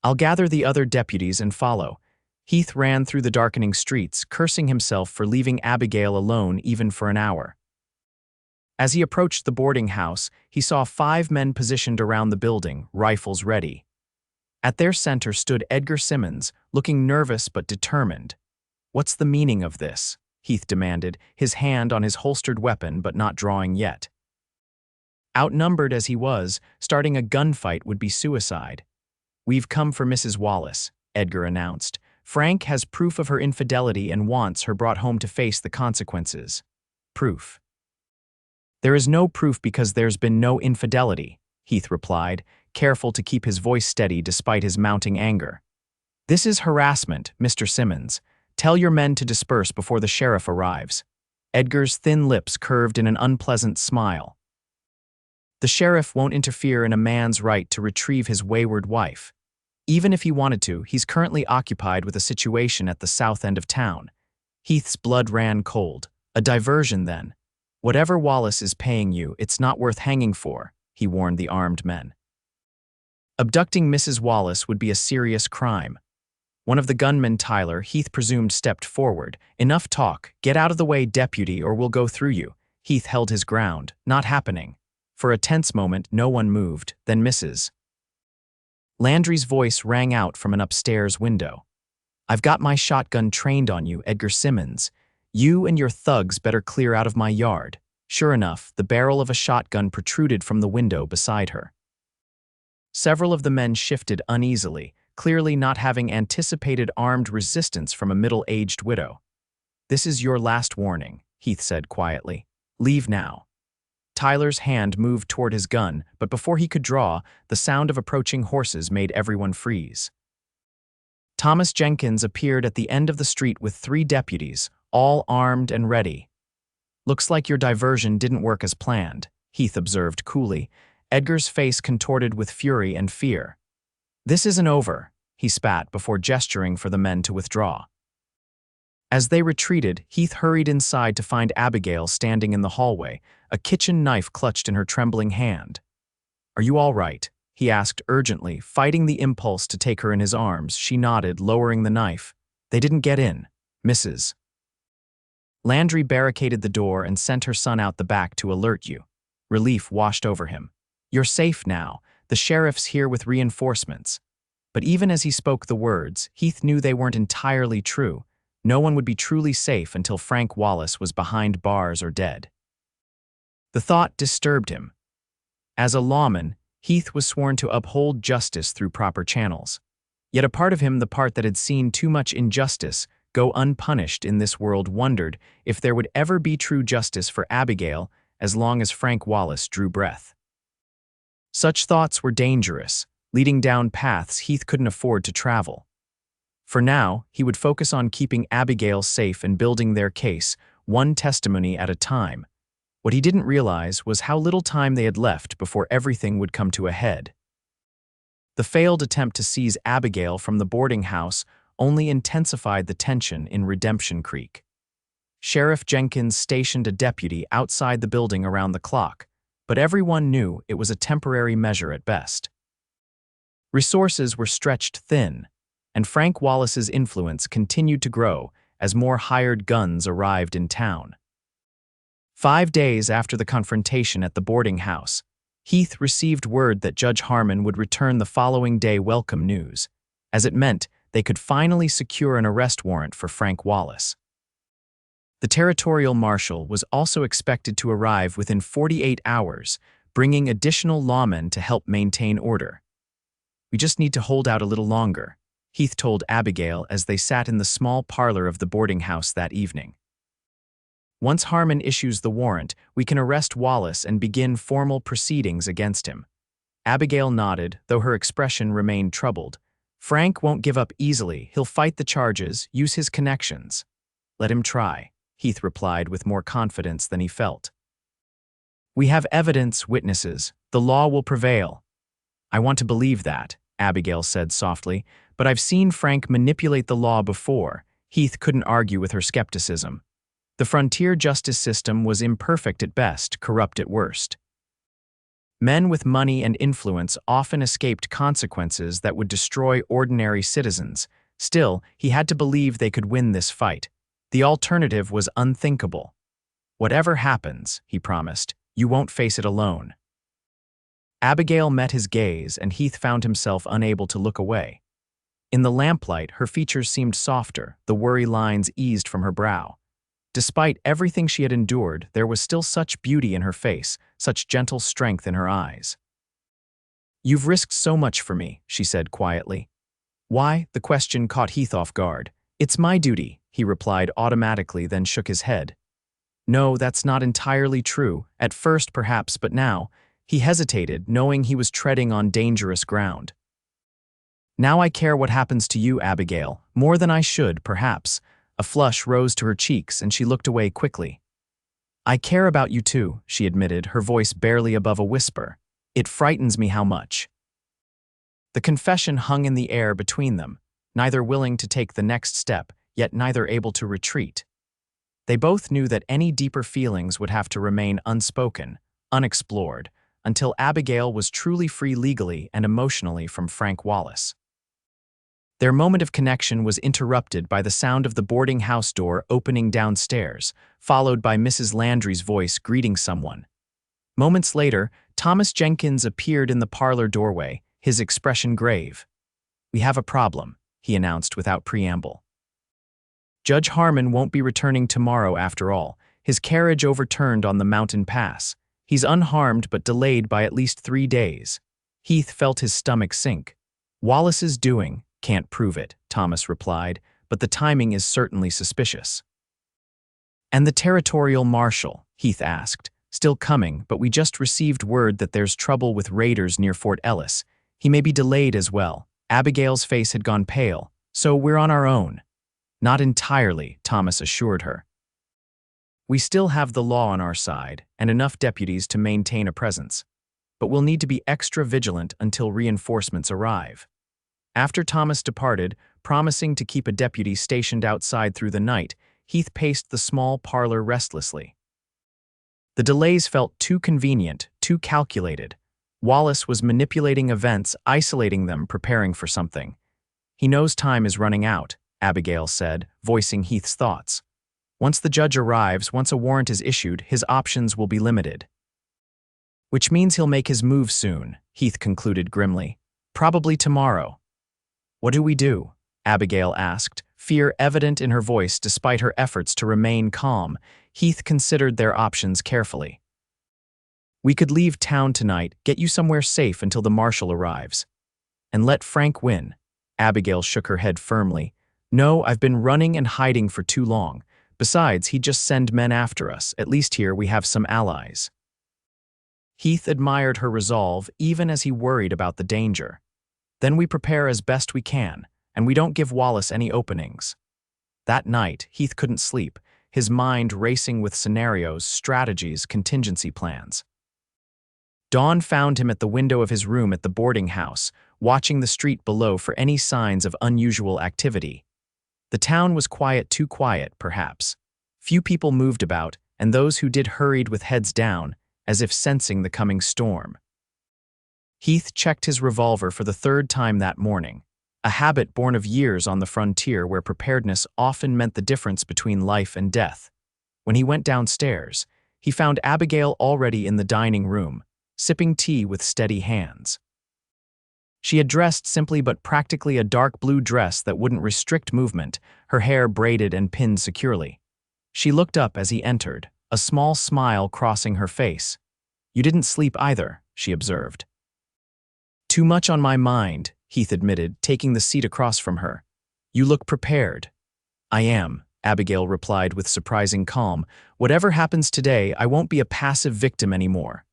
"I'll gather the other deputies and follow." Heath ran through the darkening streets, cursing himself for leaving Abigail alone even for an hour. As he approached the boarding house, he saw 5 men positioned around the building, rifles ready. At their center stood Edgar Simmons, looking nervous but determined. "What's the meaning of this?" Heath demanded, his hand on his holstered weapon but not drawing yet. Outnumbered as he was, starting a gunfight would be suicide. "We've come for Mrs. Wallace," Edgar announced. "Frank has proof of her infidelity and wants her brought home to face the consequences." "Proof?" "There is no proof because there's been no infidelity," Heath replied, careful to keep his voice steady despite his mounting anger. "This is harassment, Mr. Simmons. Tell your men to disperse before the sheriff arrives." Edgar's thin lips curved in an unpleasant smile. "The sheriff won't interfere in a man's right to retrieve his wayward wife. Even if he wanted to, he's currently occupied with a situation at the south end of town." Heath's blood ran cold. "A diversion, then. Whatever Wallace is paying you, it's not worth hanging for," he warned the armed men. Abducting Mrs. Wallace would be a serious crime. One of the gunmen, Tyler, Heath presumed, stepped forward. "Enough talk. Get out of the way, deputy, or we'll go through you." Heath held his ground. "Not happening." For a tense moment, no one moved. Then Mrs. Landry's voice rang out from an upstairs window. "I've got my shotgun trained on you, Edgar Simmons. You and your thugs better clear out of my yard." Sure enough, the barrel of a shotgun protruded from the window beside her. Several of the men shifted uneasily, clearly not having anticipated armed resistance from a middle-aged widow. "This is your last warning," Heath said quietly. "Leave now." Tyler's hand moved toward his gun, but before he could draw, the sound of approaching horses made everyone freeze. Thomas Jenkins appeared at the end of the street with 3 deputies, all armed and ready. "Looks like your diversion didn't work as planned," Heath observed coolly. Edgar's face contorted with fury and fear. "This isn't over," he spat before gesturing for the men to withdraw. As they retreated, Heath hurried inside to find Abigail standing in the hallway, a kitchen knife clutched in her trembling hand. "Are you all right?" he asked urgently, fighting the impulse to take her in his arms. She nodded, lowering the knife. "They didn't get in, Mrs." Landry barricaded the door and sent her son out the back to alert you. Relief washed over him. "You're safe now. The sheriff's here with reinforcements." But even as he spoke the words, Heath knew they weren't entirely true. No one would be truly safe until Frank Wallace was behind bars or dead. The thought disturbed him. As a lawman, Heath was sworn to uphold justice through proper channels. Yet a part of him, the part that had seen too much injustice go unpunished in this world, wondered if there would ever be true justice for Abigail as long as Frank Wallace drew breath. Such thoughts were dangerous, leading down paths Heath couldn't afford to travel. For now, he would focus on keeping Abigail safe and building their case, one testimony at a time. What he didn't realize was how little time they had left before everything would come to a head. The failed attempt to seize Abigail from the boarding house only intensified the tension in Redemption Creek. Sheriff Jenkins stationed a deputy outside the building around the clock, but everyone knew it was a temporary measure at best. Resources were stretched thin, and Frank Wallace's influence continued to grow as more hired guns arrived in town. 5 days after the confrontation at the boarding house, Heath received word that Judge Harmon would return the following day. Welcome news, as it meant they could finally secure an arrest warrant for Frank Wallace. The territorial marshal was also expected to arrive within 48 hours, bringing additional lawmen to help maintain order. "We just need to hold out a little longer," Heath told Abigail as they sat in the small parlor of the boarding house that evening. "Once Harmon issues the warrant, we can arrest Wallace and begin formal proceedings against him." Abigail nodded, though her expression remained troubled. "Frank won't give up easily. He'll fight the charges, use his connections." "Let him try," Heath replied with more confidence than he felt. "We have evidence, witnesses. The law will prevail." "I want to believe that," Abigail said softly, "but I've seen Frank manipulate the law before." Heath couldn't argue with her skepticism. The frontier justice system was imperfect at best, corrupt at worst. Men with money and influence often escaped consequences that would destroy ordinary citizens. Still, he had to believe they could win this fight. The alternative was unthinkable. "Whatever happens," he promised, "you won't face it alone." Abigail met his gaze, and Heath found himself unable to look away. In the lamplight, her features seemed softer, the worry lines eased from her brow. Despite everything she had endured, there was still such beauty in her face, such gentle strength in her eyes. "You've risked so much for me," she said quietly. "Why?" The question caught Heath off guard. "It's my duty," he replied automatically, then shook his head. "No, that's not entirely true. At first, perhaps, but now..." He hesitated, knowing he was treading on dangerous ground. "Now I care what happens to you, Abigail, more than I should, perhaps." A flush rose to her cheeks, and she looked away quickly. "I care about you too," she admitted, her voice barely above a whisper. "It frightens me how much." The confession hung in the air between them, neither willing to take the next step, yet neither able to retreat. They both knew that any deeper feelings would have to remain unspoken, unexplored, until Abigail was truly free legally and emotionally from Frank Wallace. Their moment of connection was interrupted by the sound of the boarding house door opening downstairs, followed by Mrs. Landry's voice greeting someone. Moments later, Thomas Jenkins appeared in the parlor doorway, his expression grave. "We have a problem," he announced without preamble. "Judge Harmon won't be returning tomorrow after all. His carriage overturned on the mountain pass. He's unharmed but delayed by at least 3 days." Heath felt his stomach sink. "Wallace's doing. Can't prove it," Thomas replied, "but the timing is certainly suspicious." "And the territorial marshal?" Heath asked. "Still coming, but we just received word that there's trouble with raiders near Fort Ellis. He may be delayed as well." Abigail's face had gone pale. "So we're on our own." "Not entirely," Thomas assured her. "We still have the law on our side, and enough deputies to maintain a presence. But we'll need to be extra vigilant until reinforcements arrive." After Thomas departed, promising to keep a deputy stationed outside through the night, Heath paced the small parlor restlessly. The delays felt too convenient, too calculated. Wallace was manipulating events, isolating them, preparing for something. "He knows time is running out," Abigail said, voicing Heath's thoughts. "Once the judge arrives, once a warrant is issued, his options will be limited." "Which means he'll make his move soon," Heath concluded grimly. "Probably tomorrow." "What do we do?" Abigail asked, fear evident in her voice despite her efforts to remain calm. Heath considered their options carefully. "We could leave town tonight, get you somewhere safe until the marshal arrives. And let Frank win." Abigail shook her head firmly. "No, I've been running and hiding for too long. Besides, he'd just send men after us. At least here we have some allies." Heath admired her resolve, even as he worried about the danger. "Then we prepare as best we can, and we don't give Wallace any openings." That night, Heath couldn't sleep, his mind racing with scenarios, strategies, contingency plans. Dawn found him at the window of his room at the boarding house, watching the street below for any signs of unusual activity. The town was quiet, too quiet, perhaps. Few people moved about, and those who did hurried with heads down, as if sensing the coming storm. Heath checked his revolver for the third time that morning, a habit born of years on the frontier where preparedness often meant the difference between life and death. When he went downstairs, he found Abigail already in the dining room, sipping tea with steady hands. She had dressed simply but practically a dark blue dress that wouldn't restrict movement, her hair braided and pinned securely. She looked up as he entered, a small smile crossing her face. "You didn't sleep either," she observed. "Too much on my mind," Heath admitted, taking the seat across from her. "You look prepared." "I am," Abigail replied with surprising calm. "Whatever happens today, I won't be a passive victim anymore."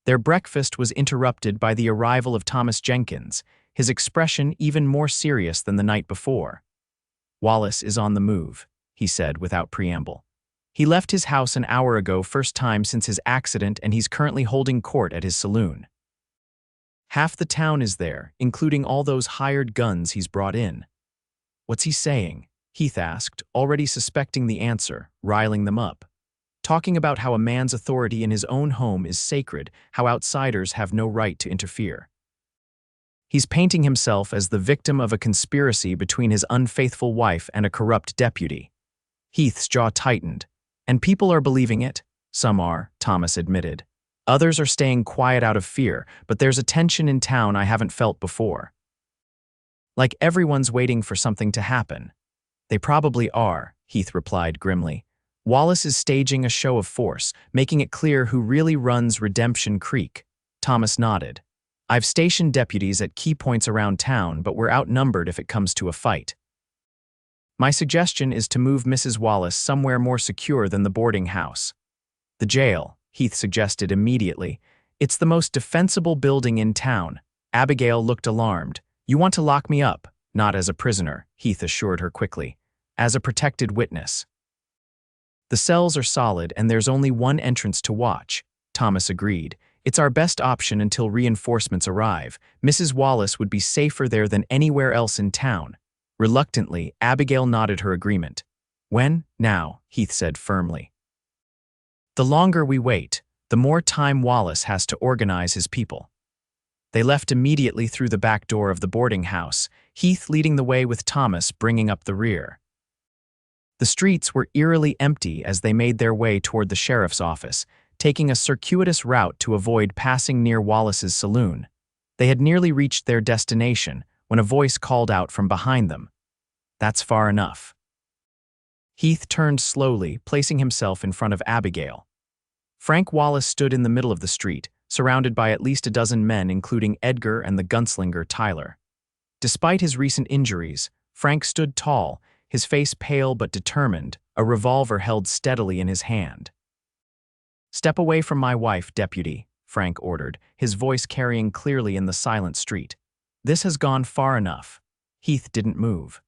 Their breakfast was interrupted by the arrival of Thomas Jenkins, his expression even more serious than the night before. "Wallace is on the move," he said without preamble. "He left his house an hour ago, first time since his accident, and he's currently holding court at his saloon. Half the town is there, including all those hired guns he's brought in." "What's he saying?" Heath asked, already suspecting the answer, riling them up. "Talking about how a man's authority in his own home is sacred, how outsiders have no right to interfere. He's painting himself as the victim of a conspiracy between his unfaithful wife and a corrupt deputy." Heath's jaw tightened. "And people are believing it?" "Some are," Thomas admitted. "Others are staying quiet out of fear, but there's a tension in town I haven't felt before. Like everyone's waiting for something to happen." "They probably are," Heath replied grimly. "Wallace is staging a show of force, making it clear who really runs Redemption Creek." Thomas nodded. "I've stationed deputies at key points around town, but we're outnumbered if it comes to a fight. My suggestion is to move Mrs. Wallace somewhere more secure than the boarding house." "The jail," Heath suggested immediately. "It's the most defensible building in town." Abigail looked alarmed. "You want to lock me up?" "Not as a prisoner," Heath assured her quickly. "As a protected witness. The cells are solid and there's only one entrance to watch." Thomas agreed. "It's our best option until reinforcements arrive. Mrs. Wallace would be safer there than anywhere else in town." Reluctantly, Abigail nodded her agreement. "When?" "Now," Heath said firmly. "The longer we wait, the more time Wallace has to organize his people." They left immediately through the back door of the boarding house, Heath leading the way with Thomas bringing up the rear. The streets were eerily empty as they made their way toward the sheriff's office, taking a circuitous route to avoid passing near Wallace's saloon. They had nearly reached their destination when a voice called out from behind them. "That's far enough." Heath turned slowly, placing himself in front of Abigail. Frank Wallace stood in the middle of the street, surrounded by at least a dozen men, including Edgar and the gunslinger Tyler. Despite his recent injuries, Frank stood tall, his face pale but determined, a revolver held steadily in his hand. "Step away from my wife, deputy," Frank ordered, his voice carrying clearly in the silent street. "This has gone far enough." Heath didn't move.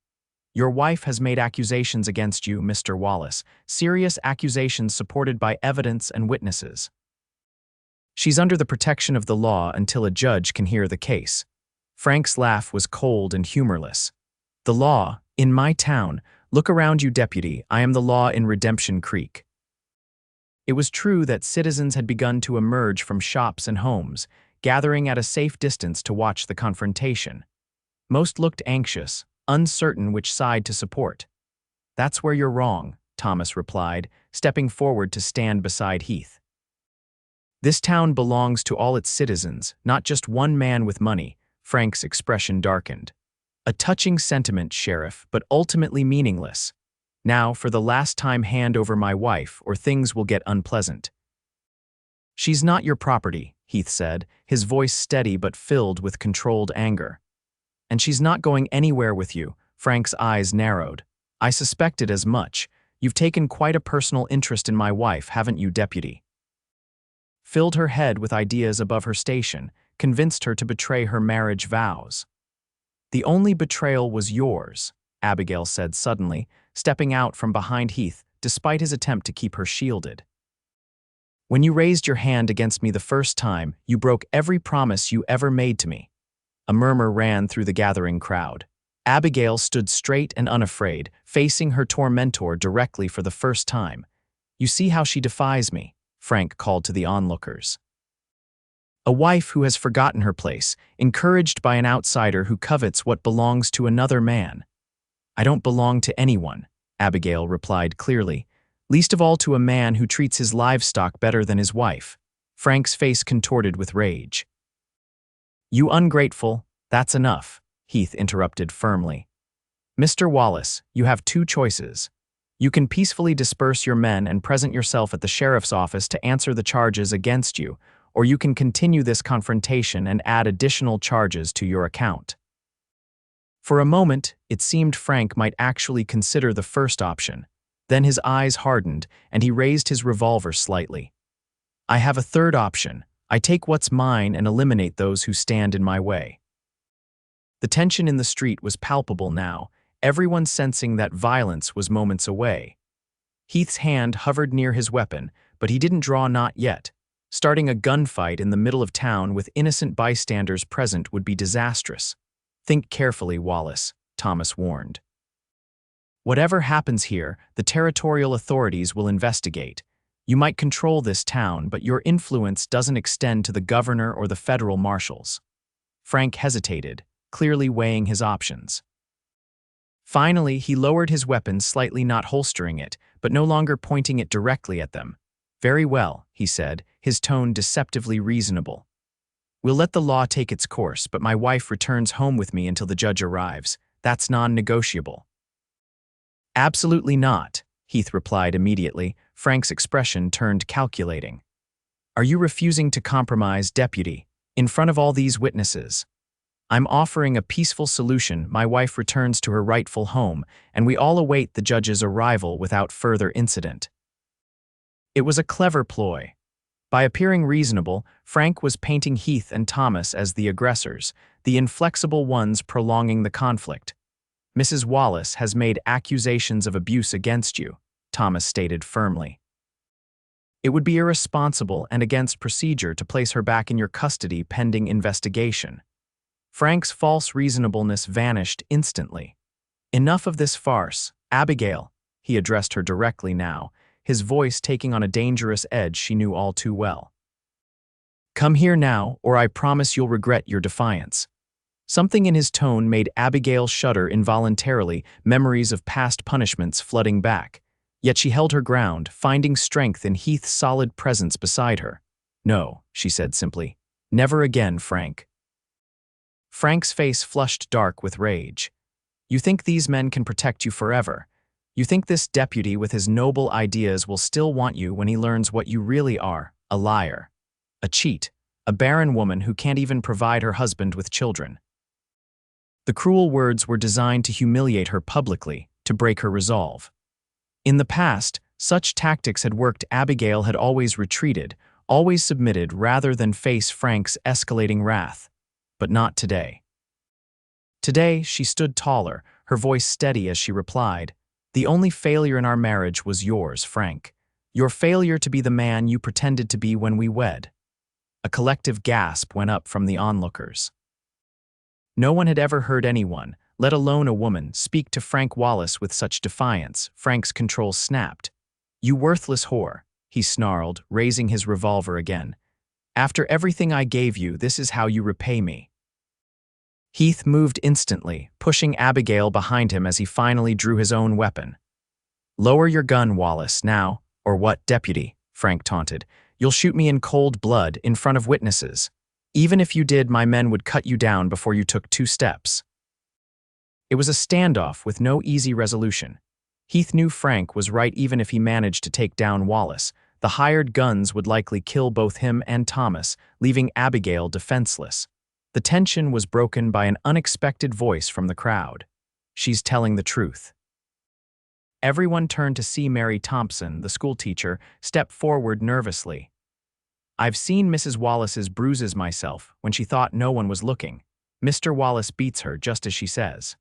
"Your wife has made accusations against you, Mr. Wallace, serious accusations supported by evidence and witnesses. She's under the protection of the law until a judge can hear the case." Frank's laugh was cold and humorless. The law, in my town, look around you, deputy, I am the law in Redemption Creek. It was true that citizens had begun to emerge from shops and homes, gathering at a safe distance to watch the confrontation. Most looked anxious, uncertain which side to support. That's where you're wrong, Thomas replied, stepping forward to stand beside Heath. This town belongs to all its citizens, not just one man with money. Frank's expression darkened. A touching sentiment, Sheriff, but ultimately meaningless. Now, for the last time, hand over my wife, or things will get unpleasant. She's not your property, Heath said, his voice steady but filled with controlled anger. And she's not going anywhere with you. Frank's eyes narrowed. I suspected as much. You've taken quite a personal interest in my wife, haven't you, deputy? Filled her head with ideas above her station, convinced her to betray her marriage vows. The only betrayal was yours, Abigail said suddenly, stepping out from behind Heath despite his attempt to keep her shielded. When you raised your hand against me the first time, you broke every promise you ever made to me. A murmur ran through the gathering crowd. Abigail stood straight and unafraid, facing her tormentor directly for the first time. You see how she defies me, Frank called to the onlookers. A wife who has forgotten her place, encouraged by an outsider who covets what belongs to another man. I don't belong to anyone, Abigail replied clearly, least of all to a man who treats his livestock better than his wife. Frank's face contorted with rage. You ungrateful, that's enough, Heath interrupted firmly. Mr. Wallace, you have two choices. You can peacefully disperse your men and present yourself at the sheriff's office to answer the charges against you, or you can continue this confrontation and add additional charges to your account. For a moment, it seemed Frank might actually consider the first option. Then his eyes hardened, and he raised his revolver slightly. I have a third option. I take what's mine and eliminate those who stand in my way. The tension in the street was palpable now, everyone sensing that violence was moments away. Heath's hand hovered near his weapon, but he didn't draw, not yet. Starting a gunfight in the middle of town with innocent bystanders present would be disastrous. Think carefully, Wallace, Thomas warned. Whatever happens here, the territorial authorities will investigate. You might control this town, but your influence doesn't extend to the governor or the federal marshals. Frank hesitated, clearly weighing his options. Finally, he lowered his weapon slightly, not holstering it, but no longer pointing it directly at them. Very well, he said, his tone deceptively reasonable. We'll let the law take its course, but my wife returns home with me until the judge arrives. That's non-negotiable. Absolutely not, Heath replied immediately. Frank's expression turned calculating. Are you refusing to compromise, deputy, in front of all these witnesses? I'm offering a peaceful solution. My wife returns to her rightful home, and we all await the judge's arrival without further incident. It was a clever ploy. By appearing reasonable, Frank was painting Heath and Thomas as the aggressors, the inflexible ones prolonging the conflict. Mrs. Wallace has made accusations of abuse against you, Thomas stated firmly. It would be irresponsible and against procedure to place her back in your custody pending investigation. Frank's false reasonableness vanished instantly. Enough of this farce. Abigail, he addressed her directly now, his voice taking on a dangerous edge she knew all too well. Come here now, or I promise you'll regret your defiance. Something in his tone made Abigail shudder involuntarily, memories of past punishments flooding back. Yet she held her ground, finding strength in Heath's solid presence beside her. No, she said simply. Never again, Frank. Frank's face flushed dark with rage. You think these men can protect you forever? You think this deputy with his noble ideas will still want you when he learns what you really are, a liar, a cheat, a barren woman who can't even provide her husband with children. The cruel words were designed to humiliate her publicly, to break her resolve. In the past, such tactics had worked. Abigail had always retreated, always submitted rather than face Frank's escalating wrath. But not today. Today, she stood taller, her voice steady as she replied, The only failure in our marriage was yours, Frank. Your failure to be the man you pretended to be when we wed. A collective gasp went up from the onlookers. No one had ever heard anyone, let alone a woman, speak to Frank Wallace with such defiance. Frank's control snapped. "You worthless whore," he snarled, raising his revolver again. "After everything I gave you, this is how you repay me." Heath moved instantly, pushing Abigail behind him as he finally drew his own weapon. "Lower your gun, Wallace, now, or what, Deputy?" Frank taunted. "You'll shoot me in cold blood, in front of witnesses. Even if you did, my men would cut you down before you took 2 steps." It was a standoff with no easy resolution. Heath knew Frank was right even if he managed to take down Wallace. The hired guns would likely kill both him and Thomas, leaving Abigail defenseless. The tension was broken by an unexpected voice from the crowd. "She's telling the truth." Everyone turned to see Mary Thompson, the schoolteacher, step forward nervously. "I've seen Mrs. Wallace's bruises myself when she thought no one was looking. Mr. Wallace beats her just as she says."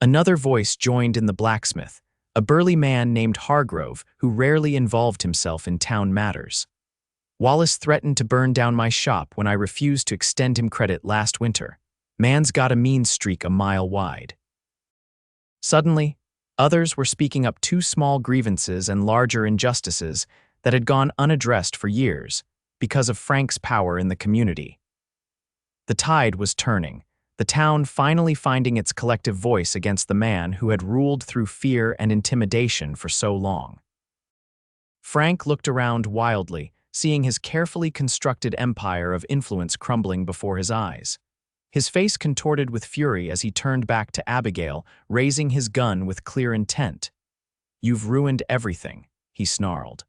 Another voice joined in the blacksmith, a burly man named Hargrove who rarely involved himself in town matters. "Wallace threatened to burn down my shop when I refused to extend him credit last winter. Man's got a mean streak a mile wide." Suddenly, others were speaking up 2 small grievances and larger injustices that had gone unaddressed for years because of Frank's power in the community. The tide was turning, the town finally finding its collective voice against the man who had ruled through fear and intimidation for so long. Frank looked around wildly, seeing his carefully constructed empire of influence crumbling before his eyes. His face contorted with fury as he turned back to Abigail, raising his gun with clear intent. "You've ruined everything," he snarled.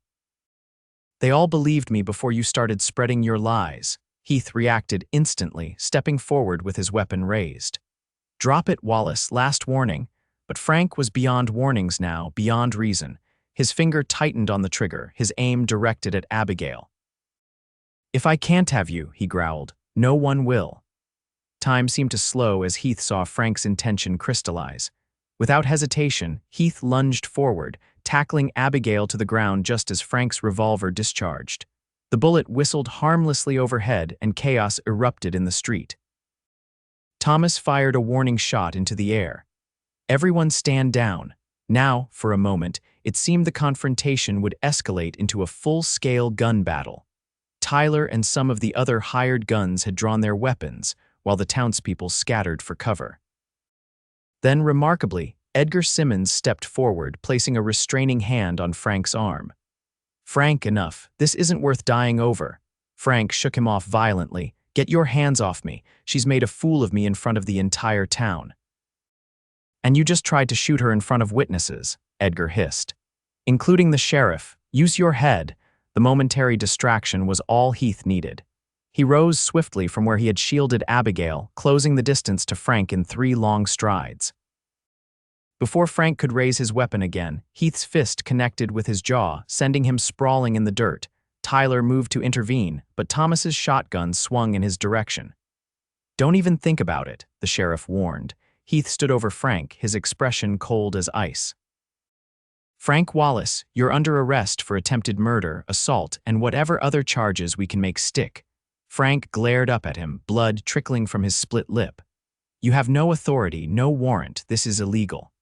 "They all believed me before you started spreading your lies." Heath reacted instantly, stepping forward with his weapon raised. "Drop it, Wallace, last warning." But Frank was beyond warnings now, beyond reason. His finger tightened on the trigger, his aim directed at Abigail. "If I can't have you," he growled, "no one will." Time seemed to slow as Heath saw Frank's intention crystallize. Without hesitation, Heath lunged forward, tackling Abigail to the ground just as Frank's revolver discharged. The bullet whistled harmlessly overhead and chaos erupted in the street. Thomas fired a warning shot into the air. "Everyone stand down." Now, for a moment, it seemed the confrontation would escalate into a full-scale gun battle. Tyler and some of the other hired guns had drawn their weapons, while the townspeople scattered for cover. Then, remarkably, Edgar Simmons stepped forward, placing a restraining hand on Frank's arm. "Frank, enough. This isn't worth dying over." Frank shook him off violently. "Get your hands off me. She's made a fool of me in front of the entire town." "And you just tried to shoot her in front of witnesses," Edgar hissed. "Including the sheriff. Use your head." The momentary distraction was all Heath needed. He rose swiftly from where he had shielded Abigail, closing the distance to Frank in 3 long strides. Before Frank could raise his weapon again, Heath's fist connected with his jaw, sending him sprawling in the dirt. Tyler moved to intervene, but Thomas's shotgun swung in his direction. "Don't even think about it," the sheriff warned. Heath stood over Frank, his expression cold as ice. "Frank Wallace, you're under arrest for attempted murder, assault, and whatever other charges we can make stick." Frank glared up at him, blood trickling from his split lip. "You have no authority, no warrant. This is illegal."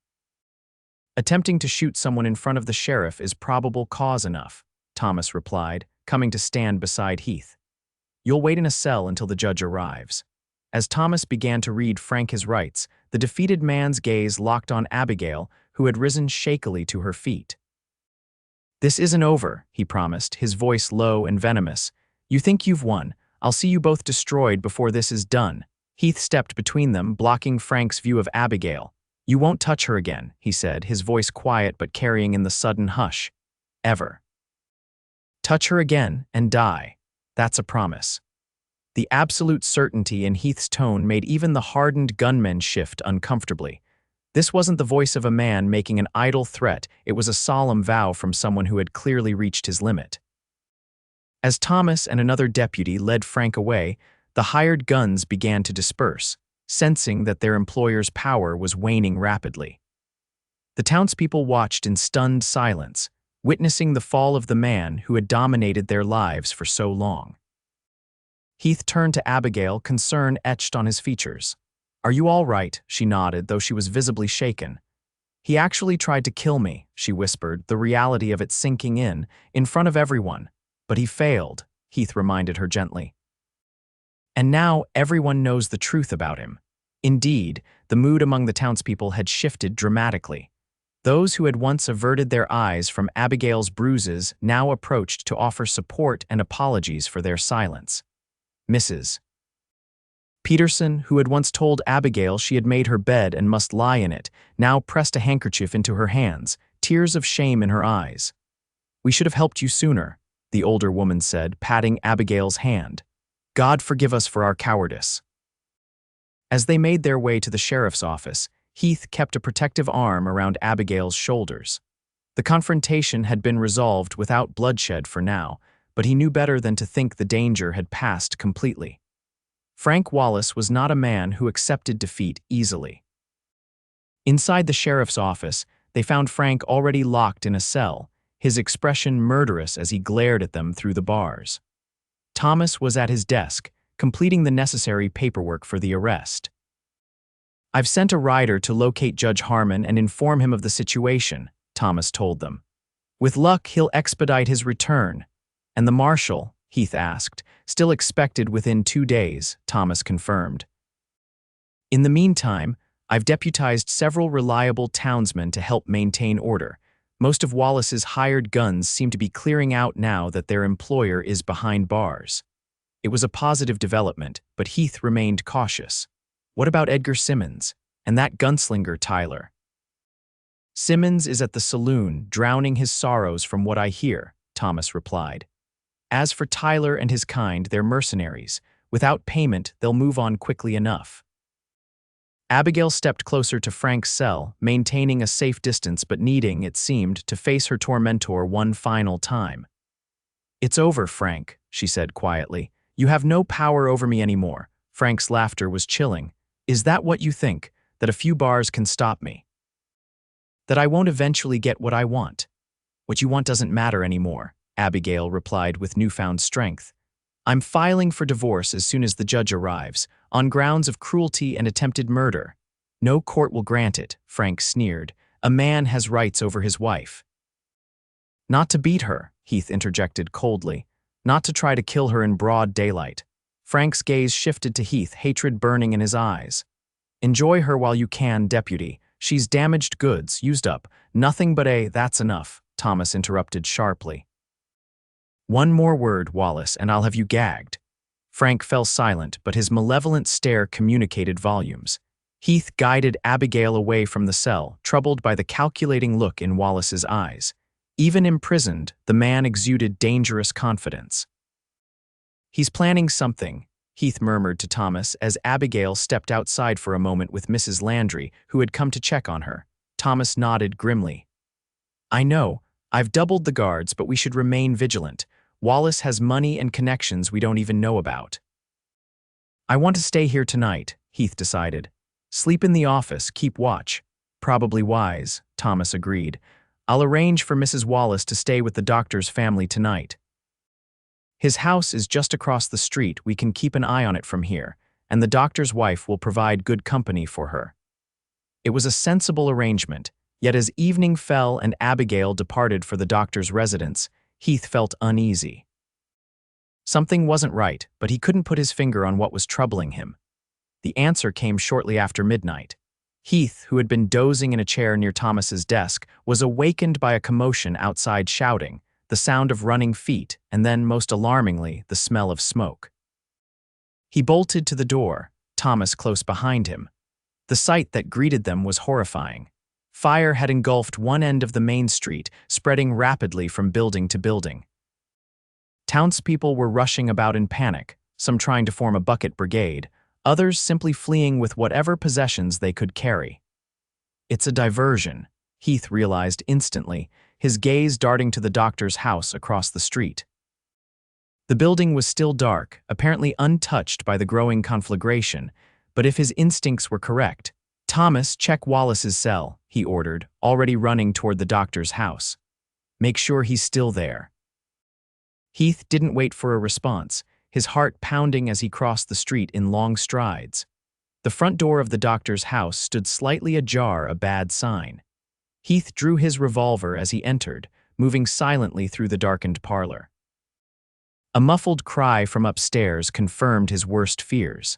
"Attempting to shoot someone in front of the sheriff is probable cause enough," Thomas replied, coming to stand beside Heath. "You'll wait in a cell until the judge arrives." As Thomas began to read Frank his rights, the defeated man's gaze locked on Abigail, who had risen shakily to her feet. "This isn't over," he promised, his voice low and venomous. "You think you've won. I'll see you both destroyed before this is done." Heath stepped between them, blocking Frank's view of Abigail. "You won't touch her again," he said, his voice quiet but carrying in the sudden hush. "Ever. Touch her again and die. That's a promise." The absolute certainty in Heath's tone made even the hardened gunmen shift uncomfortably. This wasn't the voice of a man making an idle threat, it was a solemn vow from someone who had clearly reached his limit. As Thomas and another deputy led Frank away, the hired guns began to disperse, sensing that their employer's power was waning rapidly. The townspeople watched in stunned silence, witnessing the fall of the man who had dominated their lives for so long. Heath turned to Abigail, concern etched on his features. "Are you all right?" She nodded, though she was visibly shaken. "He actually tried to kill me," she whispered, the reality of it sinking in front of everyone. "But he failed," Heath reminded her gently. "And now everyone knows the truth about him." Indeed, the mood among the townspeople had shifted dramatically. Those who had once averted their eyes from Abigail's bruises now approached to offer support and apologies for their silence. Mrs. Peterson, who had once told Abigail she had made her bed and must lie in it, now pressed a handkerchief into her hands, tears of shame in her eyes. "We should have helped you sooner," the older woman said, patting Abigail's hand. "God forgive us for our cowardice." As they made their way to the sheriff's office, Heath kept a protective arm around Abigail's shoulders. The confrontation had been resolved without bloodshed for now, but he knew better than to think the danger had passed completely. Frank Wallace was not a man who accepted defeat easily. Inside the sheriff's office, they found Frank already locked in a cell, his expression murderous as he glared at them through the bars. Thomas was at his desk, completing the necessary paperwork for the arrest. "I've sent a rider to locate Judge Harmon and inform him of the situation," Thomas told them. "With luck, he'll expedite his return." "And the marshal?" Heath asked. "Still expected within 2 days," Thomas confirmed. "In the meantime, I've deputized several reliable townsmen to help maintain order. Most of Wallace's hired guns seem to be clearing out now that their employer is behind bars." It was a positive development, but Heath remained cautious. "What about Edgar Simmons? And that gunslinger Tyler?" "Simmons is at the saloon, drowning his sorrows from what I hear," Thomas replied. "As for Tyler and his kind, they're mercenaries. Without payment, they'll move on quickly enough." Abigail stepped closer to Frank's cell, maintaining a safe distance but needing, it seemed, to face her tormentor one final time. "It's over, Frank," she said quietly. "You have no power over me anymore." Frank's laughter was chilling. "Is that what you think, that a few bars can stop me? That I won't eventually get what I want? What you want doesn't matter anymore," Abigail replied with newfound strength. "I'm filing for divorce as soon as the judge arrives, on grounds of cruelty and attempted murder." "No court will grant it," Frank sneered. "A man has rights over his wife." "Not to beat her," Heath interjected coldly. "Not to try to kill her in broad daylight." Frank's gaze shifted to Heath, hatred burning in his eyes. "Enjoy her while you can, Deputy. She's damaged goods, used up. Nothing but that's enough," Thomas interrupted sharply. "One more word, Wallace, and I'll have you gagged." Frank fell silent, but his malevolent stare communicated volumes. Heath guided Abigail away from the cell, troubled by the calculating look in Wallace's eyes. Even imprisoned, the man exuded dangerous confidence. "He's planning something," Heath murmured to Thomas as Abigail stepped outside for a moment with Mrs. Landry, who had come to check on her. Thomas nodded grimly. "I know. I've doubled the guards, but we should remain vigilant. Wallace has money and connections we don't even know about." "I want to stay here tonight," Heath decided. "Sleep in the office, keep watch." "Probably wise," Thomas agreed. "I'll arrange for Mrs. Wallace to stay with the doctor's family tonight. His house is just across the street. We can keep an eye on it from here, and the doctor's wife will provide good company for her." It was a sensible arrangement, yet as evening fell and Abigail departed for the doctor's residence, Heath felt uneasy. Something wasn't right, but he couldn't put his finger on what was troubling him. The answer came shortly after midnight. Heath, who had been dozing in a chair near Thomas's desk, was awakened by a commotion outside, shouting, the sound of running feet, and then, most alarmingly, the smell of smoke. He bolted to the door, Thomas close behind him. The sight that greeted them was horrifying. Fire had engulfed one end of the main street, spreading rapidly from building to building. Townspeople were rushing about in panic, some trying to form a bucket brigade, others simply fleeing with whatever possessions they could carry. "It's a diversion," Heath realized instantly, his gaze darting to the doctor's house across the street. The building was still dark, apparently untouched by the growing conflagration, but if his instincts were correct, "Thomas, check Wallace's cell," he ordered, already running toward the doctor's house. "Make sure he's still there." Heath didn't wait for a response. his heart pounding as he crossed the street in long strides. The front door of the doctor's house stood slightly ajar, a bad sign. Heath drew his revolver as he entered, moving silently through the darkened parlor. A muffled cry from upstairs confirmed his worst fears.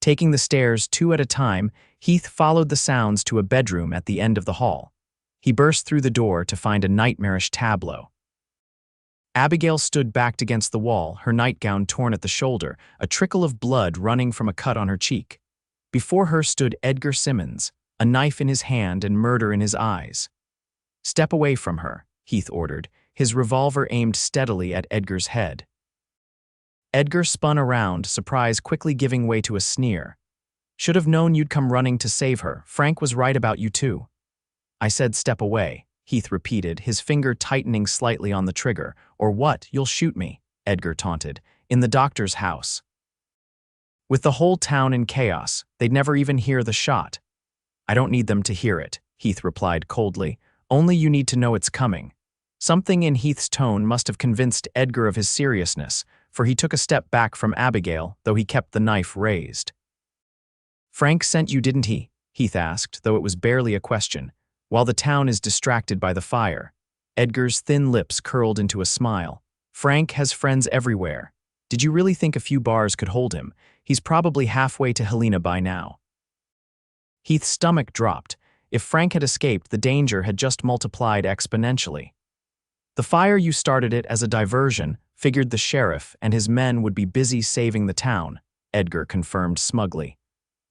Taking the stairs 2 at a time, Heath followed the sounds to a bedroom at the end of the hall. He burst through the door to find a nightmarish tableau. Abigail stood backed against the wall, her nightgown torn at the shoulder, a trickle of blood running from a cut on her cheek. Before her stood Edgar Simmons, a knife in his hand and murder in his eyes. "Step away from her," Heath ordered, his revolver aimed steadily at Edgar's head. Edgar spun around, surprise quickly giving way to a sneer. "Should have known you'd come running to save her. Frank was right about you too." "I said step away," Heath repeated, his finger tightening slightly on the trigger. "Or what? You'll shoot me," Edgar taunted, "in the doctor's house." With the whole town in chaos, they'd never even hear the shot. "I don't need them to hear it," Heath replied coldly. "Only you need to know it's coming." Something in Heath's tone must have convinced Edgar of his seriousness, for he took a step back from Abigail, though he kept the knife raised. "Frank sent you, didn't he?" Heath asked, though it was barely a question. "While the town is distracted by the fire." Edgar's thin lips curled into a smile. "Frank has friends everywhere. Did you really think a few bars could hold him? He's probably halfway to Helena by now." Heath's stomach dropped. If Frank had escaped, the danger had just multiplied exponentially. "The fire you started it as a diversion," figured the sheriff, "and his men would be busy saving the town," Edgar confirmed smugly,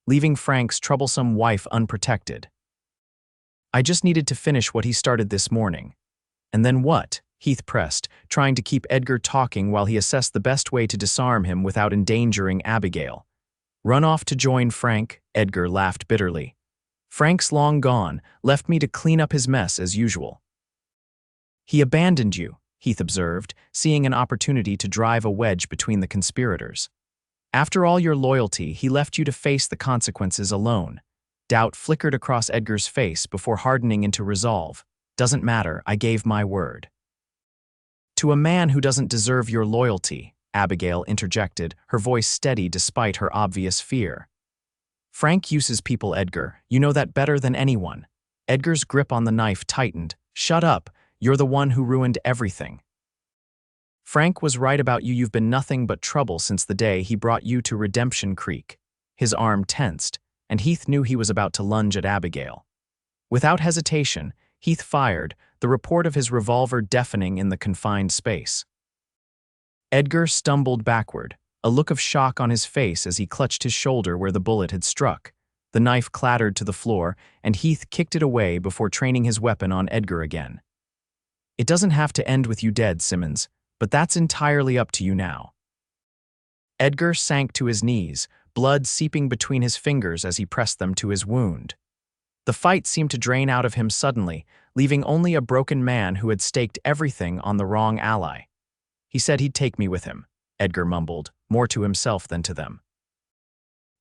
"leaving Frank's troublesome wife unprotected. I just needed to finish what he started this morning." "And then what?" Heath pressed, trying to keep Edgar talking while he assessed the best way to disarm him without endangering Abigail. "Run off to join Frank," Edgar laughed bitterly. "Frank's long gone, left me to clean up his mess as usual." "He abandoned you," Heath observed, seeing an opportunity to drive a wedge between the conspirators. "After all your loyalty, he left you to face the consequences alone." Doubt flickered across Edgar's face before hardening into resolve. "Doesn't matter, I gave my word." "To a man who doesn't deserve your loyalty," Abigail interjected, her voice steady despite her obvious fear. "Frank uses people, Edgar. You know that better than anyone." Edgar's grip on the knife tightened. "Shut up. You're the one who ruined everything. Frank was right about you. You've been nothing but trouble since the day he brought you to Redemption Creek." His arm tensed, and Heath knew he was about to lunge at Abigail. Without hesitation, Heath fired, the report of his revolver deafening in the confined space. Edgar stumbled backward, a look of shock on his face as he clutched his shoulder where the bullet had struck. The knife clattered to the floor, and Heath kicked it away before training his weapon on Edgar again. "It doesn't have to end with you dead, Simmons, but that's entirely up to you now." Edgar sank to his knees, blood seeping between his fingers as he pressed them to his wound. The fight seemed to drain out of him suddenly, leaving only a broken man who had staked everything on the wrong ally. "He said he'd take me with him," Edgar mumbled, more to himself than to them.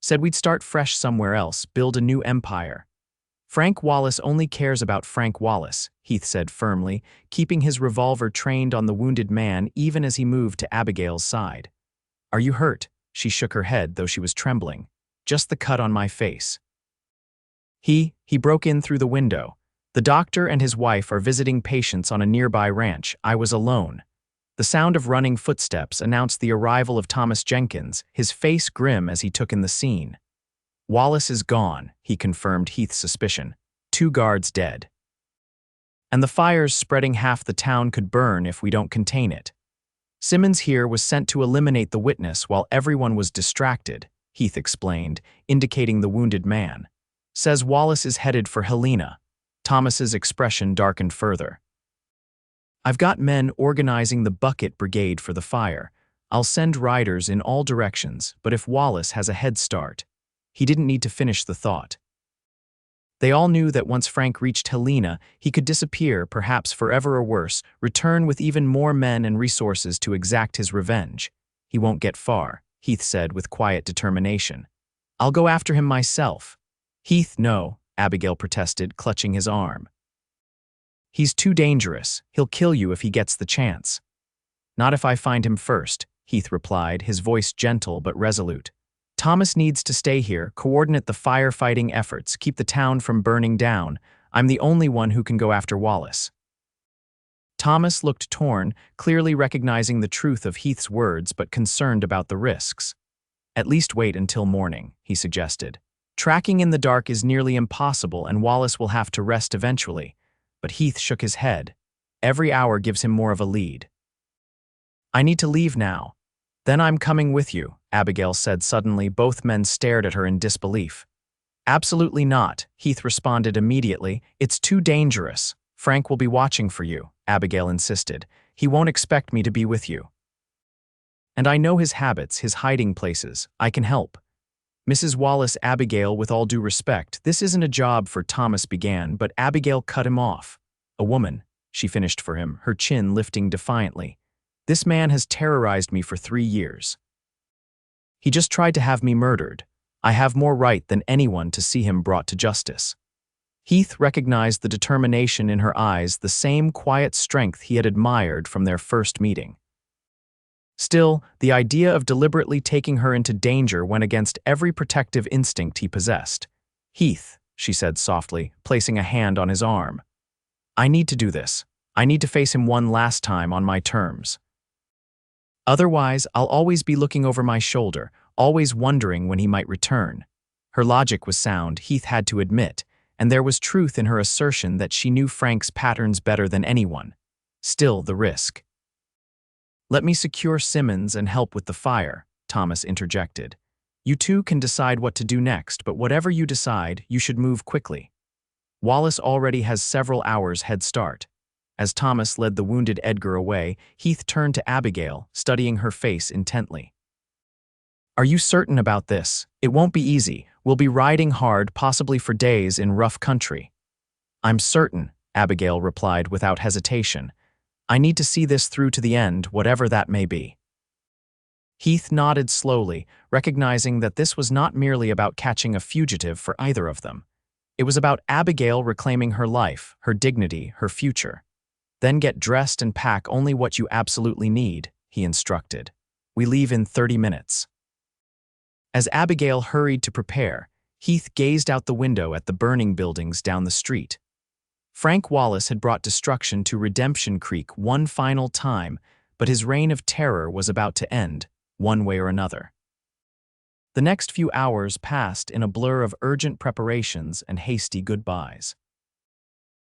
"Said we'd start fresh somewhere else, build a new empire." "Frank Wallace only cares about Frank Wallace," Heath said firmly, keeping his revolver trained on the wounded man even as he moved to Abigail's side. "Are you hurt?" She shook her head, though she was trembling. "Just the cut on my face." He broke in through the window. "The doctor and his wife are visiting patients on a nearby ranch. I was alone." The sound of running footsteps announced the arrival of Thomas Jenkins, his face grim as he took in the scene. "Wallace is gone," he confirmed Heath's suspicion. "2 guards dead. And the fire's spreading. Half the town could burn if we don't contain it. Simmons here was sent to eliminate the witness while everyone was distracted," Heath explained, indicating the wounded man. "Says Wallace is headed for Helena." Thomas's expression darkened further. "I've got men organizing the bucket brigade for the fire. I'll send riders in all directions, but if Wallace has a head start..." He didn't need to finish the thought. They all knew that once Frank reached Helena, he could disappear, perhaps forever or worse, return with even more men and resources to exact his revenge. "He won't get far," Heath said with quiet determination. "I'll go after him myself." "Heath, no," Abigail protested, clutching his arm. "He's too dangerous. He'll kill you if he gets the chance." "Not if I find him first," Heath replied, his voice gentle but resolute. Thomas needs to stay here, coordinate the firefighting efforts, keep the town from burning down. I'm the only one who can go after Wallace. Thomas looked torn, clearly recognizing the truth of Heath's words but concerned about the risks. At least wait until morning, he suggested. Tracking in the dark is nearly impossible and Wallace will have to rest eventually. But Heath shook his head. Every hour gives him more of a lead. I need to leave now. Then I'm coming with you, Abigail said suddenly. Both men stared at her in disbelief. Absolutely not, Heath responded immediately. It's too dangerous. Frank will be watching for you, Abigail insisted. He won't expect me to be with you. And I know his habits, his hiding places. I can help. Mrs. Wallace, Abigail, with all due respect, this isn't a job for Thomas began, but Abigail cut him off. A woman, she finished for him, her chin lifting defiantly. This man has terrorized me for 3 years. He just tried to have me murdered. I have more right than anyone to see him brought to justice. Heath recognized the determination in her eyes, the same quiet strength he had admired from their first meeting. Still, the idea of deliberately taking her into danger went against every protective instinct he possessed. Heath, she said softly, placing a hand on his arm. I need to do this. I need to face him one last time on my terms. Otherwise, I'll always be looking over my shoulder, always wondering when he might return. Her logic was sound, Heath had to admit, and there was truth in her assertion that she knew Frank's patterns better than anyone. Still, the risk. Let me secure Simmons and help with the fire, Thomas interjected. You two can decide what to do next, but whatever you decide, you should move quickly. Wallace already has several hours head start. As Thomas led the wounded Edgar away, Heath turned to Abigail, studying her face intently. Are you certain about this? It won't be easy. We'll be riding hard, possibly for days, in rough country. I'm certain, Abigail replied without hesitation. I need to see this through to the end, whatever that may be. Heath nodded slowly, recognizing that this was not merely about catching a fugitive for either of them. It was about Abigail reclaiming her life, her dignity, her future. Then get dressed and pack only what you absolutely need, he instructed. We leave in 30 minutes. As Abigail hurried to prepare, Heath gazed out the window at the burning buildings down the street. Frank Wallace had brought destruction to Redemption Creek one final time, but his reign of terror was about to end, one way or another. The next few hours passed in a blur of urgent preparations and hasty goodbyes.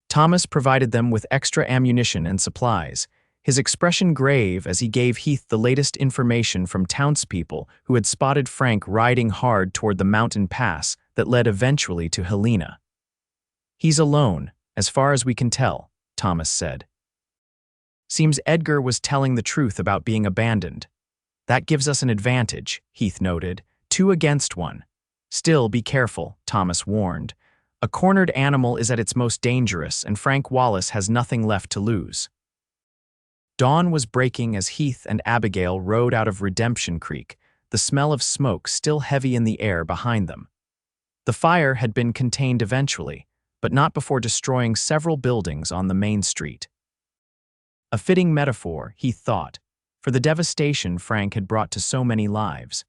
Thomas provided them with extra ammunition and supplies, his expression grave as he gave Heath the latest information from townspeople who had spotted Frank riding hard toward the mountain pass that led eventually to Helena. He's alone, as far as we can tell, Thomas said. Seems Edgar was telling the truth about being abandoned. That gives us an advantage, Heath noted, 2 against 1. Still, be careful, Thomas warned. A cornered animal is at its most dangerous, and Frank Wallace has nothing left to lose. Dawn was breaking as Heath and Abigail rode out of Redemption Creek, the smell of smoke still heavy in the air behind them. The fire had been contained eventually, but not before destroying several buildings on the main street. A fitting metaphor, Heath thought, for the devastation Frank had brought to so many lives.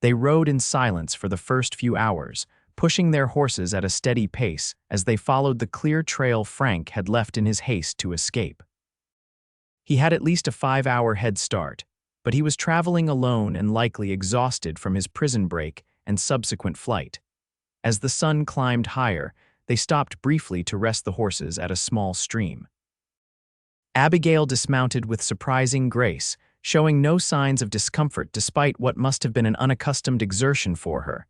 They rode in silence for the first few hours, pushing their horses at a steady pace as they followed the clear trail Frank had left in his haste to escape. He had at least a 5-hour head start, but he was traveling alone and likely exhausted from his prison break and subsequent flight. As the sun climbed higher, they stopped briefly to rest the horses at a small stream. Abigail dismounted with surprising grace, showing no signs of discomfort despite what must have been an unaccustomed exertion for her.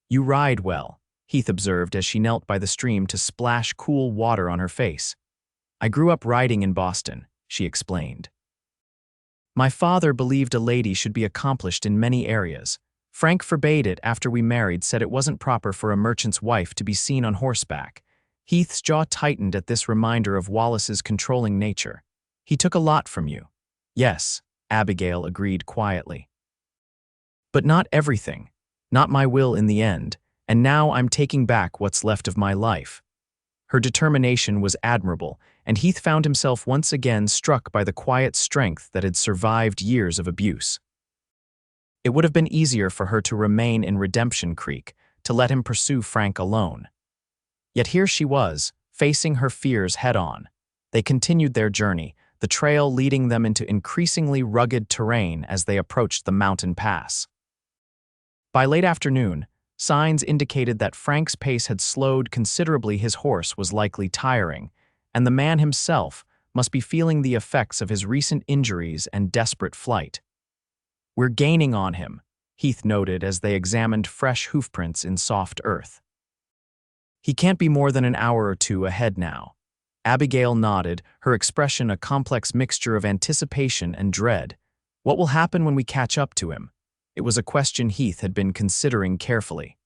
You ride well, Heath observed as she knelt by the stream to splash cool water on her face. I grew up riding in Boston, she explained. My father believed a lady should be accomplished in many areas. Frank forbade it after we married, said it wasn't proper for a merchant's wife to be seen on horseback. Heath's jaw tightened at this reminder of Wallace's controlling nature. He took a lot from you. Yes, Abigail agreed quietly. But not everything. Not my will in the end, and now I'm taking back what's left of my life. Her determination was admirable, and Heath found himself once again struck by the quiet strength that had survived years of abuse. It would have been easier for her to remain in Redemption Creek, to let him pursue Frank alone. Yet here she was, facing her fears head-on. They continued their journey, the trail leading them into increasingly rugged terrain as they approached the mountain pass. By late afternoon, signs indicated that Frank's pace had slowed considerably. His horse was likely tiring, and the man himself must be feeling the effects of his recent injuries and desperate flight. "We're gaining on him," Heath noted as they examined fresh hoofprints in soft earth. "He can't be more than an hour or two ahead now." Abigail nodded, her expression a complex mixture of anticipation and dread. What will happen when we catch up to him? It was a question Heath had been considering carefully.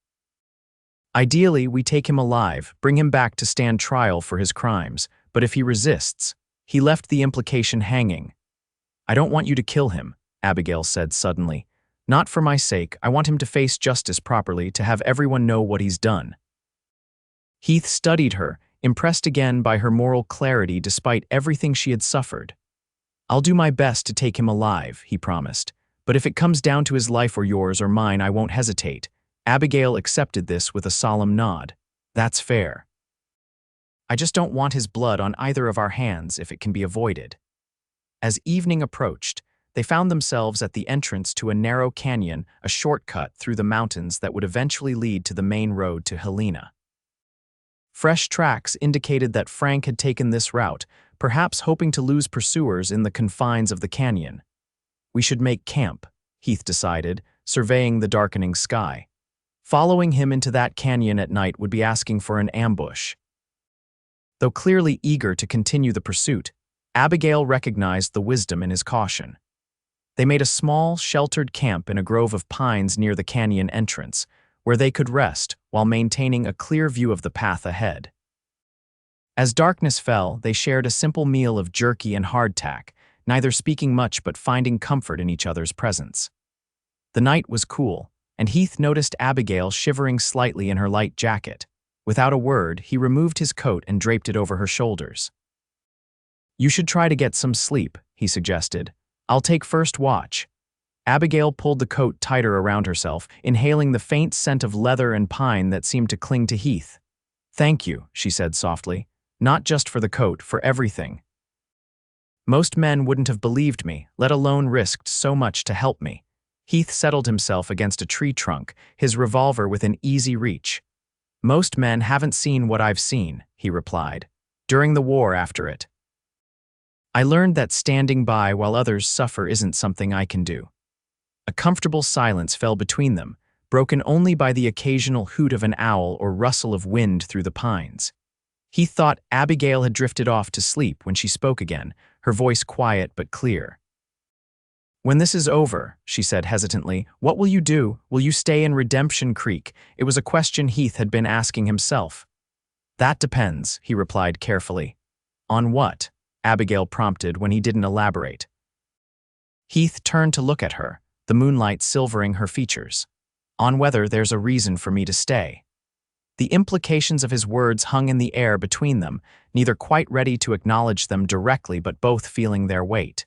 "Ideally, we take him alive, bring him back to stand trial for his crimes, but if he resists," he left the implication hanging. "I don't want you to kill him," Abigail said suddenly. "Not for my sake. I want him to face justice properly, to have everyone know what he's done." Heath studied her, impressed again by her moral clarity despite everything she had suffered. "I'll do my best to take him alive," he promised. "But if it comes down to his life or yours or mine, I won't hesitate." Abigail accepted this with a solemn nod. "That's fair. I just don't want his blood on either of our hands if it can be avoided." As evening approached, they found themselves at the entrance to a narrow canyon, a shortcut through the mountains that would eventually lead to the main road to Helena. Fresh tracks indicated that Frank had taken this route, perhaps hoping to lose pursuers in the confines of the canyon. "We should make camp," Heath decided, surveying the darkening sky. Following him into that canyon at night would be asking for an ambush. Though clearly eager to continue the pursuit, Abigail recognized the wisdom in his caution. They made a small, sheltered camp in a grove of pines near the canyon entrance, where they could rest while maintaining a clear view of the path ahead. As darkness fell, they shared a simple meal of jerky and hardtack, neither speaking much but finding comfort in each other's presence. The night was cool, and Heath noticed Abigail shivering slightly in her light jacket. Without a word, he removed his coat and draped it over her shoulders. "You should try to get some sleep," he suggested. "I'll take first watch." Abigail pulled the coat tighter around herself, inhaling the faint scent of leather and pine that seemed to cling to Heath. "Thank you," she said softly. "Not just for the coat, for everything. Most men wouldn't have believed me, let alone risked so much to help me." Heath settled himself against a tree trunk, his revolver within easy reach. "Most men haven't seen what I've seen," he replied. "During the war after it, I learned that standing by while others suffer isn't something I can do." A comfortable silence fell between them, broken only by the occasional hoot of an owl or rustle of wind through the pines. He thought Abigail had drifted off to sleep when she spoke again, her voice quiet but clear. "When this is over," she said hesitantly, "what will you do? Will you stay in Redemption Creek?" It was a question Heath had been asking himself. "That depends," he replied carefully. "On what?" Abigail prompted when he didn't elaborate. Heath turned to look at her, the moonlight silvering her features. "On whether there's a reason for me to stay." The implications of his words hung in the air between them, neither quite ready to acknowledge them directly but both feeling their weight.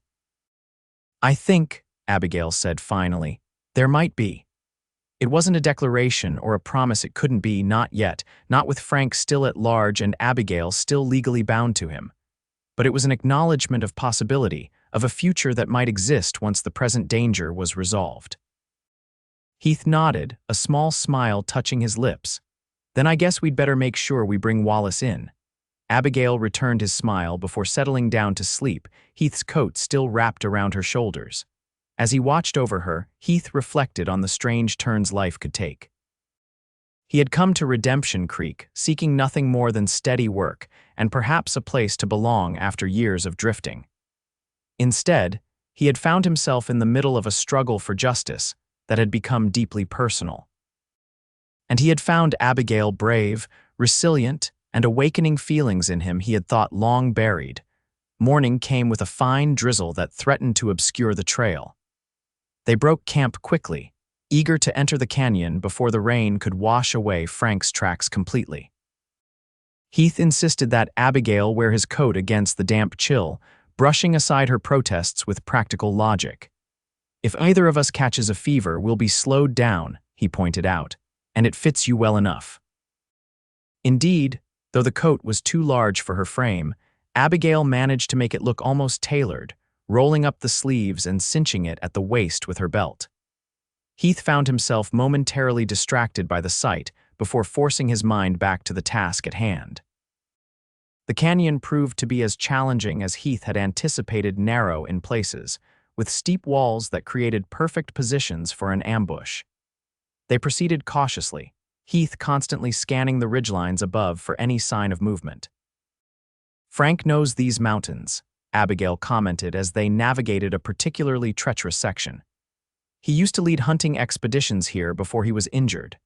"I think," Abigail said finally, "there might be." It wasn't a declaration or a promise. It couldn't be, not yet, not with Frank still at large and Abigail still legally bound to him. But it was an acknowledgement of possibility, of a future that might exist once the present danger was resolved. Heath nodded, a small smile touching his lips. "Then I guess we'd better make sure we bring Wallace in." Abigail returned his smile before settling down to sleep, Heath's coat still wrapped around her shoulders. As he watched over her, Heath reflected on the strange turns life could take. He had come to Redemption Creek, seeking nothing more than steady work, and perhaps a place to belong after years of drifting. Instead, he had found himself in the middle of a struggle for justice that had become deeply personal. And he had found Abigail brave, resilient, and awakening feelings in him he had thought long buried. Morning came with a fine drizzle that threatened to obscure the trail. They broke camp quickly, eager to enter the canyon before the rain could wash away Frank's tracks completely. Heath insisted that Abigail wear his coat against the damp chill, brushing aside her protests with practical logic. If either of us catches a fever, we'll be slowed down, he pointed out, and it fits you well enough. Indeed, though the coat was too large for her frame, Abigail managed to make it look almost tailored, rolling up the sleeves and cinching it at the waist with her belt. Heath found himself momentarily distracted by the sight before forcing his mind back to the task at hand. The canyon proved to be as challenging as Heath had anticipated, narrow in places, with steep walls that created perfect positions for an ambush. They proceeded cautiously, Heath constantly scanning the ridgelines above for any sign of movement. "Frank knows these mountains," Abigail commented as they navigated a particularly treacherous section. "He used to lead hunting expeditions here before he was injured."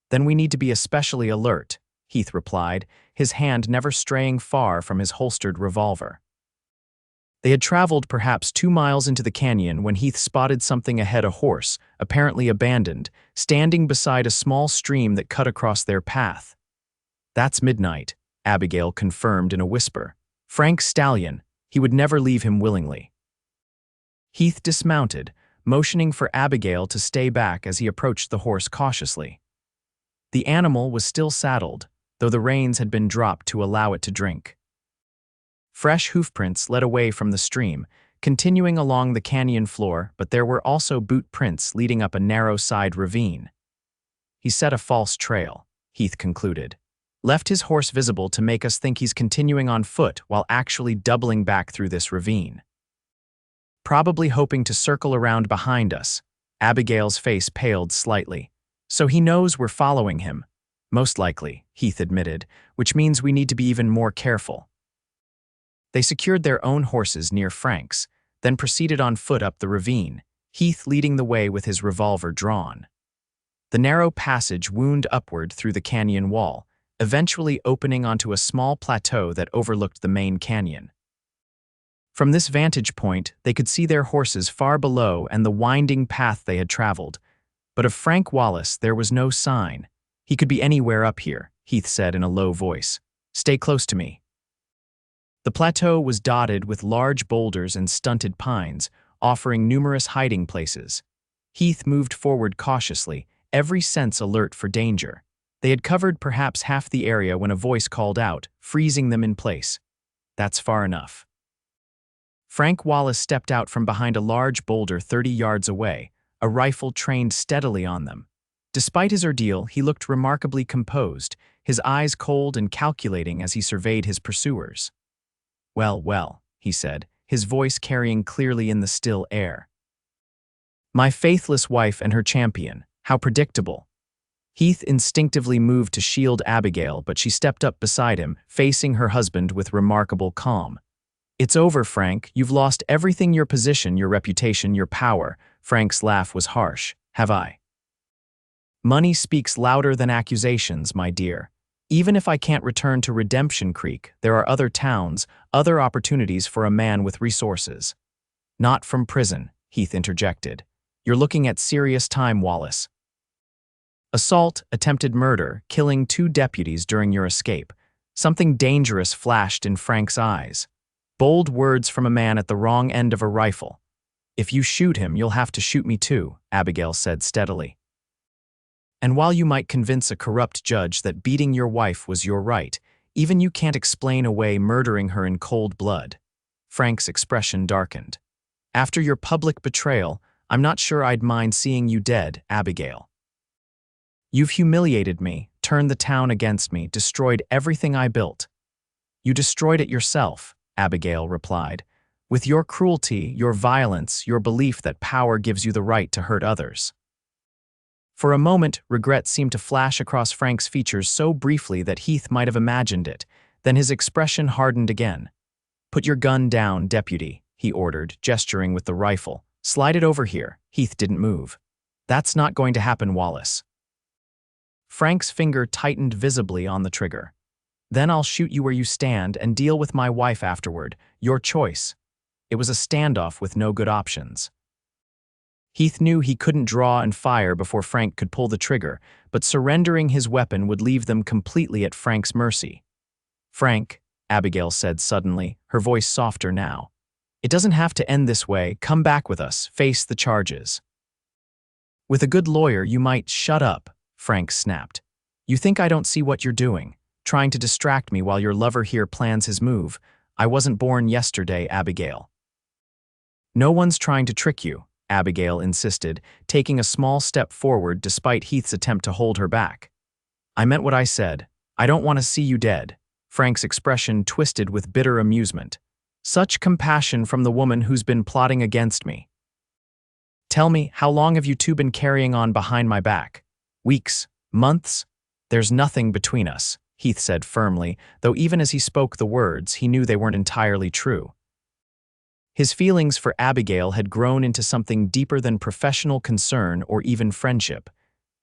"Then we need to be especially alert," Heath replied, his hand never straying far from his holstered revolver. They had traveled perhaps 2 miles into the canyon when Heath spotted something ahead, a horse, apparently abandoned, standing beside a small stream that cut across their path. "That's Midnight," Abigail confirmed in a whisper. "Frank's stallion. He would never leave him willingly." Heath dismounted, motioning for Abigail to stay back as he approached the horse cautiously. The animal was still saddled, though the reins had been dropped to allow it to drink. Fresh hoofprints led away from the stream, continuing along the canyon floor, but there were also boot prints leading up a narrow side ravine. "He set a false trail," Heath concluded. "Left his horse visible to make us think he's continuing on foot while actually doubling back through this ravine. Probably hoping to circle around behind us." Abigail's face paled slightly. "So he knows we're following him." "Most likely," Heath admitted, "which means we need to be even more careful." They secured their own horses near Frank's, then proceeded on foot up the ravine, Heath leading the way with his revolver drawn. The narrow passage wound upward through the canyon wall, eventually opening onto a small plateau that overlooked the main canyon. From this vantage point, they could see their horses far below and the winding path they had traveled. But of Frank Wallace there was no sign. "He could be anywhere up here," Heath said in a low voice. "Stay close to me." The plateau was dotted with large boulders and stunted pines, offering numerous hiding places. Heath moved forward cautiously, every sense alert for danger. They had covered perhaps half the area when a voice called out, freezing them in place. "That's far enough." Frank Wallace stepped out from behind a large boulder 30 yards away, a rifle trained steadily on them. Despite his ordeal, he looked remarkably composed, his eyes cold and calculating as he surveyed his pursuers. "Well, well," he said, his voice carrying clearly in the still air. "My faithless wife and her champion, how predictable." Heath instinctively moved to shield Abigail, but she stepped up beside him, facing her husband with remarkable calm. "It's over, Frank. You've lost everything: your position, your reputation, your power." Frank's laugh was harsh. "Have I?" "Money speaks louder than accusations, my dear. Even if I can't return to Redemption Creek, there are other towns, other opportunities for a man with resources." "Not from prison," Heath interjected. "You're looking at serious time, Wallace. Assault, attempted murder, killing 2 deputies during your escape." Something dangerous flashed in Frank's eyes. Bold words from a man at the wrong end of a rifle. "If you shoot him, you'll have to shoot me too," Abigail said steadily. "And while you might convince a corrupt judge that beating your wife was your right, even you can't explain away murdering her in cold blood." Frank's expression darkened. "After your public betrayal, I'm not sure I'd mind seeing you dead, Abigail. You've humiliated me, turned the town against me, destroyed everything I built." "You destroyed it yourself," Abigail replied. "With your cruelty, your violence, your belief that power gives you the right to hurt others." For a moment, regret seemed to flash across Frank's features so briefly that Heath might have imagined it. Then his expression hardened again. "Put your gun down, deputy," he ordered, gesturing with the rifle. "Slide it over here." Heath didn't move. "That's not going to happen, Wallace." Frank's finger tightened visibly on the trigger. "Then I'll shoot you where you stand and deal with my wife afterward. Your choice." It was a standoff with no good options. Heath knew he couldn't draw and fire before Frank could pull the trigger, but surrendering his weapon would leave them completely at Frank's mercy. "Frank," Abigail said suddenly, her voice softer now, It doesn't have to end this way. Come back with us. Face the charges. With a good lawyer, you might shut up, Frank snapped. You think I don't see what you're doing, trying to distract me while your lover here plans his move. I wasn't born yesterday, Abigail. No one's trying to trick you, Abigail insisted, taking a small step forward despite Heath's attempt to hold her back. I meant what I said. I don't want to see you dead. Frank's expression twisted with bitter amusement. Such compassion from the woman who's been plotting against me. Tell me, how long have you two been carrying on behind my back? Weeks? Months? There's nothing between us, Heath said firmly, though even as he spoke the words, he knew they weren't entirely true. His feelings for Abigail had grown into something deeper than professional concern or even friendship.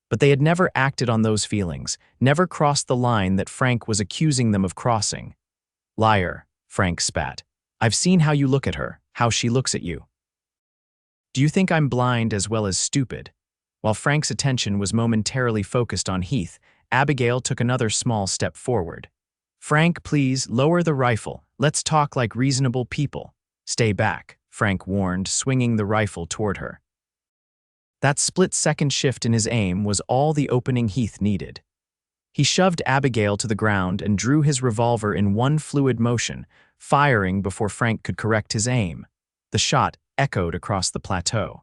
But they had never acted on those feelings, never crossed the line that Frank was accusing them of crossing. Liar, Frank spat. I've seen how you look at her, how she looks at you. Do you think I'm blind as well as stupid? While Frank's attention was momentarily focused on Heath, Abigail took another small step forward. Frank, please, lower the rifle. Let's talk like reasonable people. Stay back, Frank warned, swinging the rifle toward her. That split-second shift in his aim was all the opening Heath needed. He shoved Abigail to the ground and drew his revolver in one fluid motion, firing before Frank could correct his aim. The shot echoed across the plateau.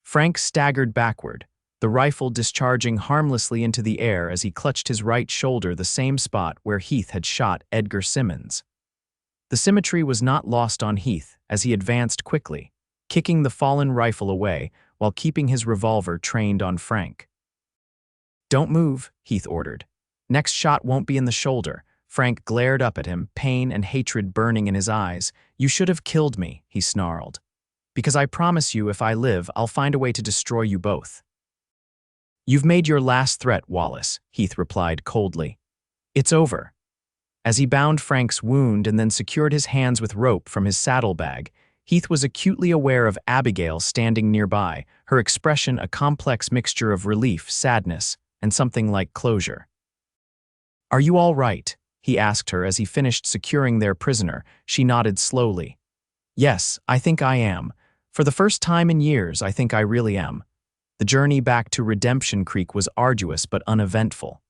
Frank staggered backward, the rifle discharging harmlessly into the air as he clutched his right shoulder, the same spot where Heath had shot Edgar Simmons. The symmetry was not lost on Heath as he advanced quickly, kicking the fallen rifle away while keeping his revolver trained on Frank. Don't move, Heath ordered. Next shot won't be in the shoulder. Frank glared up at him, pain and hatred burning in his eyes. You should have killed me, he snarled. Because I promise you, if I live, I'll find a way to destroy you both. You've made your last threat, Wallace, Heath replied coldly. It's over. As he bound Frank's wound and then secured his hands with rope from his saddlebag, Heath was acutely aware of Abigail standing nearby, her expression a complex mixture of relief, sadness, and something like closure. Are you all right? He asked her as he finished securing their prisoner. She nodded slowly. Yes, I think I am. For the first time in years, I think I really am. The journey back to Redemption Creek was arduous but uneventful.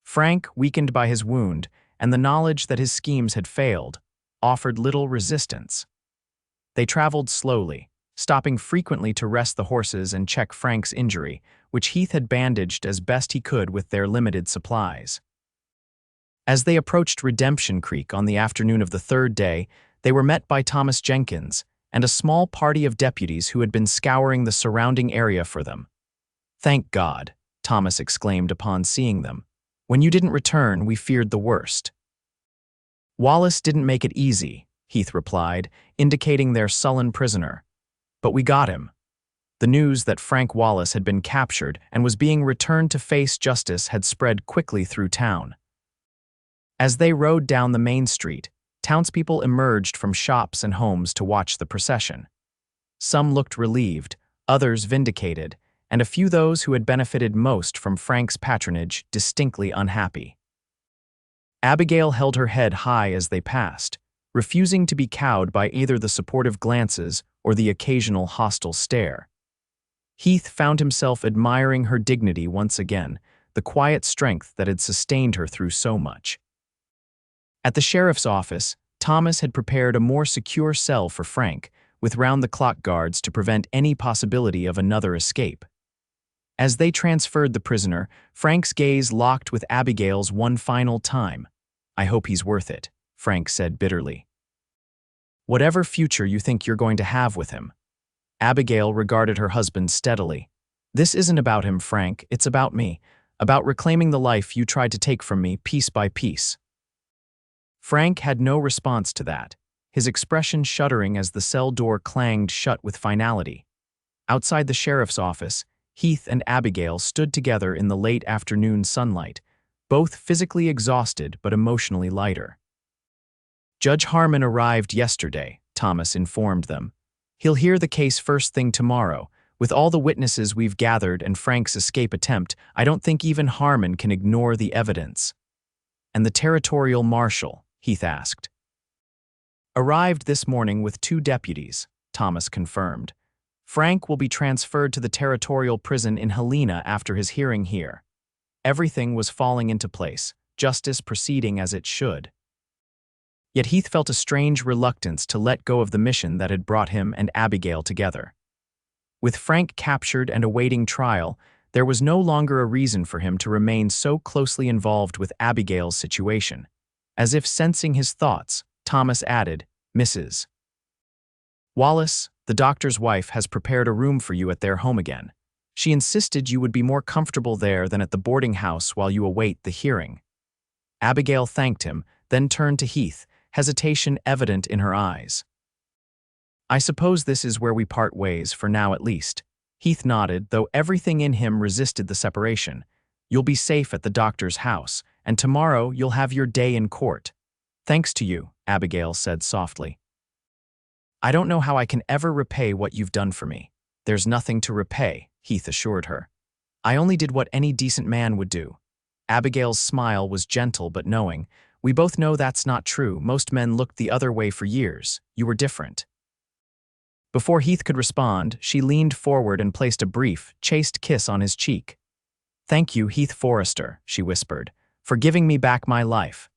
Frank, weakened by his wound and the knowledge that his schemes had failed, offered little resistance. They traveled slowly, stopping frequently to rest the horses and check Frank's injury, which Heath had bandaged as best he could with their limited supplies. As they approached Redemption Creek on the afternoon of the third day, they were met by Thomas Jenkins and a small party of deputies who had been scouring the surrounding area for them. Thank God, Thomas exclaimed upon seeing them. When you didn't return, we feared the worst. Wallace didn't make it easy, Heath replied, indicating their sullen prisoner. But we got him. The news that Frank Wallace had been captured and was being returned to face justice had spread quickly through town. As they rode down the main street, townspeople emerged from shops and homes to watch the procession. Some looked relieved, others vindicated, and a few those who had benefited most from Frank's patronage distinctly unhappy. Abigail held her head high as they passed, refusing to be cowed by either the supportive glances or the occasional hostile stare. Heath found himself admiring her dignity once again, the quiet strength that had sustained her through so much. At the sheriff's office, Thomas had prepared a more secure cell for Frank, with round-the-clock guards to prevent any possibility of another escape. As they transferred the prisoner, Frank's gaze locked with Abigail's one final time. I hope he's worth it, Frank said bitterly. Whatever future you think you're going to have with him. Abigail regarded her husband steadily. This isn't about him, Frank, it's about me, about reclaiming the life you tried to take from me piece by piece. Frank had no response to that, his expression shuddering as the cell door clanged shut with finality. Outside the sheriff's office, Heath and Abigail stood together in the late afternoon sunlight, both physically exhausted but emotionally lighter. Judge Harmon arrived yesterday, Thomas informed them. He'll hear the case first thing tomorrow. With all the witnesses we've gathered and Frank's escape attempt, I don't think even Harmon can ignore the evidence. And the territorial marshal, Heath asked. Arrived this morning with 2 deputies, Thomas confirmed. Frank will be transferred to the territorial prison in Helena after his hearing here. Everything was falling into place, justice proceeding as it should. Yet Heath felt a strange reluctance to let go of the mission that had brought him and Abigail together. With Frank captured and awaiting trial, there was no longer a reason for him to remain so closely involved with Abigail's situation. As if sensing his thoughts, Thomas added, "Mrs. Wallace, the doctor's wife, has prepared a room for you at their home again. She insisted you would be more comfortable there than at the boarding house while you await the hearing." Abigail thanked him, then turned to Heath, hesitation evident in her eyes. "I suppose this is where we part ways, for now at least." Heath nodded, though everything in him resisted the separation. "You'll be safe at the doctor's house, and tomorrow you'll have your day in court." "Thanks to you," Abigail said softly. "I don't know how I can ever repay what you've done for me." "There's nothing to repay," Heath assured her. "I only did what any decent man would do." Abigail's smile was gentle but knowing. "We both know that's not true. Most men looked the other way for years. You were different." Before Heath could respond, she leaned forward and placed a brief, chaste kiss on his cheek. "Thank you, Heath Forrester," she whispered, "for giving me back my life."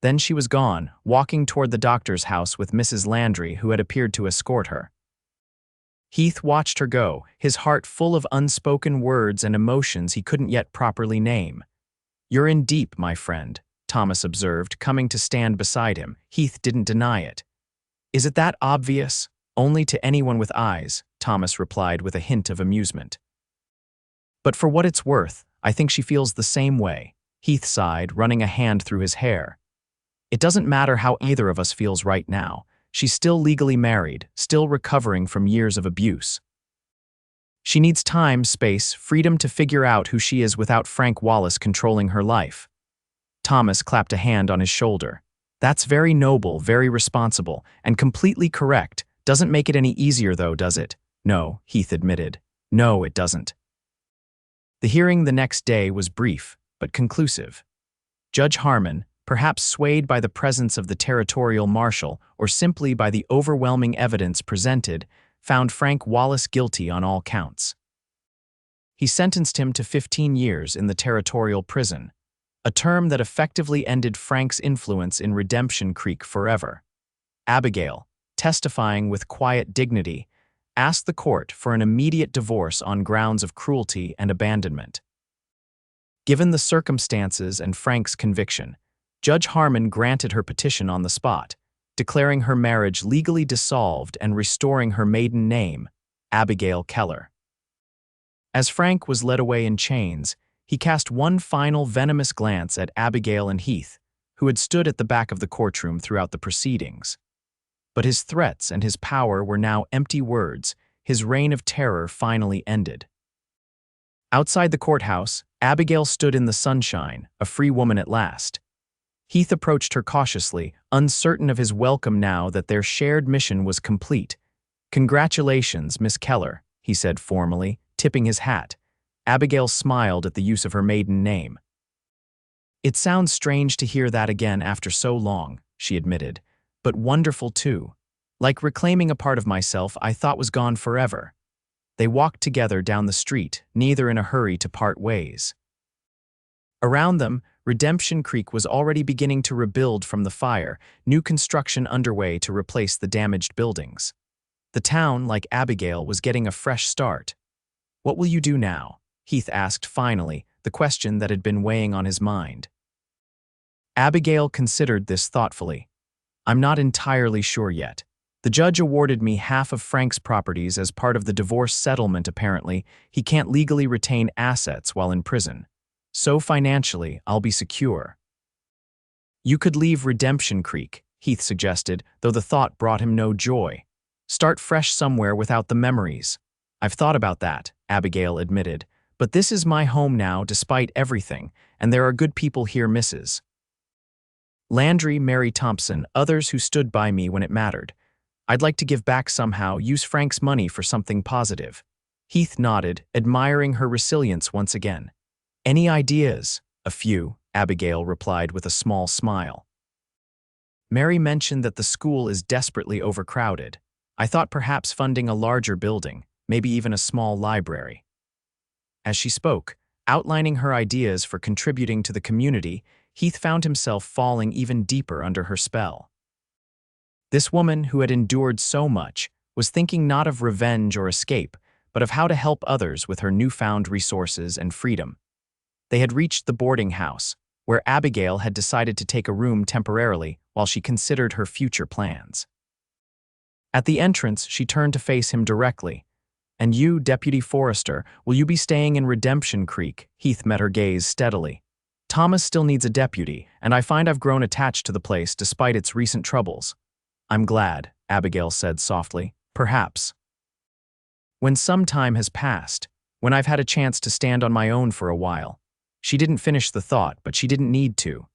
Then she was gone, walking toward the doctor's house with Mrs. Landry, who had appeared to escort her. Heath watched her go, his heart full of unspoken words and emotions he couldn't yet properly name. "You're in deep, my friend," Thomas observed, coming to stand beside him. Heath didn't deny it. "Is it that obvious?" "Only to anyone with eyes," Thomas replied with a hint of amusement. "But for what it's worth, I think she feels the same way," Heath sighed, running a hand through his hair. "It doesn't matter how either of us feels right now. She's still legally married, still recovering from years of abuse. She needs time, space, freedom to figure out who she is without Frank Wallace controlling her life." Thomas clapped a hand on his shoulder. "That's very noble, very responsible, and completely correct. Doesn't make it any easier though, does it?" "No," Heath admitted. "No, it doesn't." The hearing the next day was brief, but conclusive. Judge Harmon, perhaps swayed by the presence of the territorial marshal or simply by the overwhelming evidence presented, found Frank Wallace guilty on all counts. He sentenced him to 15 years in the territorial prison, a term that effectively ended Frank's influence in Redemption Creek forever. Abigail, testifying with quiet dignity, asked the court for an immediate divorce on grounds of cruelty and abandonment. Given the circumstances and Frank's conviction, Judge Harmon granted her petition on the spot, declaring her marriage legally dissolved and restoring her maiden name, Abigail Keller. As Frank was led away in chains, he cast one final venomous glance at Abigail and Heath, who had stood at the back of the courtroom throughout the proceedings. But his threats and his power were now empty words. His reign of terror finally ended. Outside the courthouse, Abigail stood in the sunshine, a free woman at last. Heath approached her cautiously, uncertain of his welcome now that their shared mission was complete. "Congratulations, Miss Keller," he said formally, tipping his hat. Abigail smiled at the use of her maiden name. "It sounds strange to hear that again after so long," she admitted, "but wonderful too. Like reclaiming a part of myself I thought was gone forever." They walked together down the street, neither in a hurry to part ways. Around them, Redemption Creek was already beginning to rebuild from the fire, new construction underway to replace the damaged buildings. The town, like Abigail, was getting a fresh start. "What will you do now?" Heath asked finally, the question that had been weighing on his mind. Abigail considered this thoughtfully. "I'm not entirely sure yet. The judge awarded me half of Frank's properties as part of the divorce settlement apparently. He can't legally retain assets while in prison. So financially, I'll be secure." "You could leave Redemption Creek," Heath suggested, though the thought brought him no joy. "Start fresh somewhere without the memories." "I've thought about that," Abigail admitted, "but this is my home now despite everything, and there are good people here, Mrs. Landry, Mary Thompson, others who stood by me when it mattered. I'd like to give back somehow, use Frank's money for something positive." Heath nodded, admiring her resilience once again. "Any ideas?" "A few," Abigail replied with a small smile. Mary mentioned that the school is desperately overcrowded. I thought perhaps funding a larger building, maybe even a small library. As she spoke, outlining her ideas for contributing to the community, Heath found himself falling even deeper under her spell. This woman, who had endured so much, was thinking not of revenge or escape, but of how to help others with her newfound resources and freedom. They had reached the boarding house, where Abigail had decided to take a room temporarily while she considered her future plans. At the entrance, she turned to face him directly. "And you, Deputy Forrester, will you be staying in Redemption Creek?" Heath met her gaze steadily. "Thomas still needs a deputy, and I find I've grown attached to the place despite its recent troubles." "I'm glad," Abigail said softly. "Perhaps. When some time has passed, when I've had a chance to stand on my own for a while." She didn't finish the thought, but she didn't need to.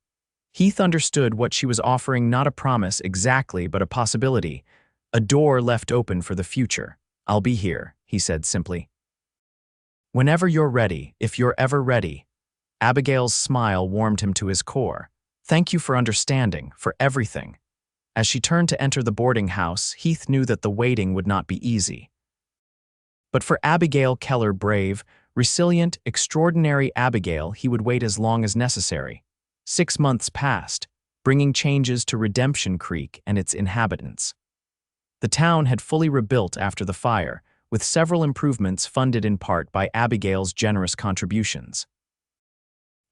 Heath understood what she was offering, not a promise exactly, but a possibility, a door left open for the future. "I'll be here," he said simply. "Whenever you're ready, if you're ever ready." Abigail's smile warmed him to his core. "Thank you for understanding, for everything." As she turned to enter the boarding house, Heath knew that the waiting would not be easy. But for Abigail Keller, brave, resilient, extraordinary Abigail, he would wait as long as necessary. 6 months passed, bringing changes to Redemption Creek and its inhabitants. The town had fully rebuilt after the fire, with several improvements funded in part by Abigail's generous contributions.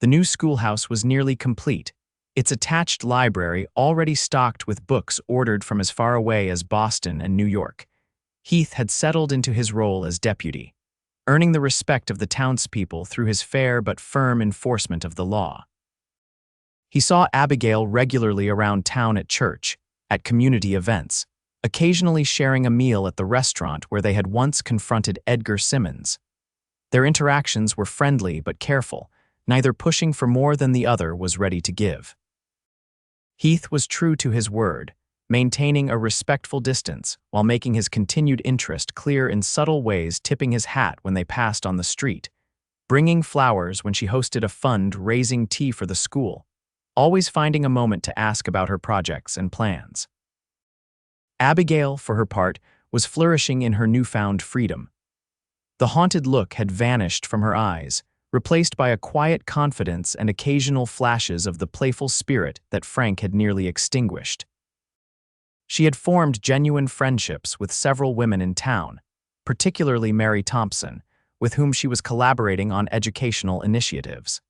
The new schoolhouse was nearly complete, its attached library already stocked with books ordered from as far away as Boston and New York. Heath had settled into his role as deputy, earning the respect of the townspeople through his fair but firm enforcement of the law. He saw Abigail regularly around town, at church, at community events, occasionally sharing a meal at the restaurant where they had once confronted Edgar Simmons. Their interactions were friendly but careful, neither pushing for more than the other was ready to give. Heath was true to his word, maintaining a respectful distance while making his continued interest clear in subtle ways, tipping his hat when they passed on the street, bringing flowers when she hosted a fund raising tea for the school, always finding a moment to ask about her projects and plans. Abigail, for her part, was flourishing in her newfound freedom. The haunted look had vanished from her eyes, replaced by a quiet confidence and occasional flashes of the playful spirit that Frank had nearly extinguished. She had formed genuine friendships with several women in town, particularly Mary Thompson, with whom she was collaborating on educational initiatives.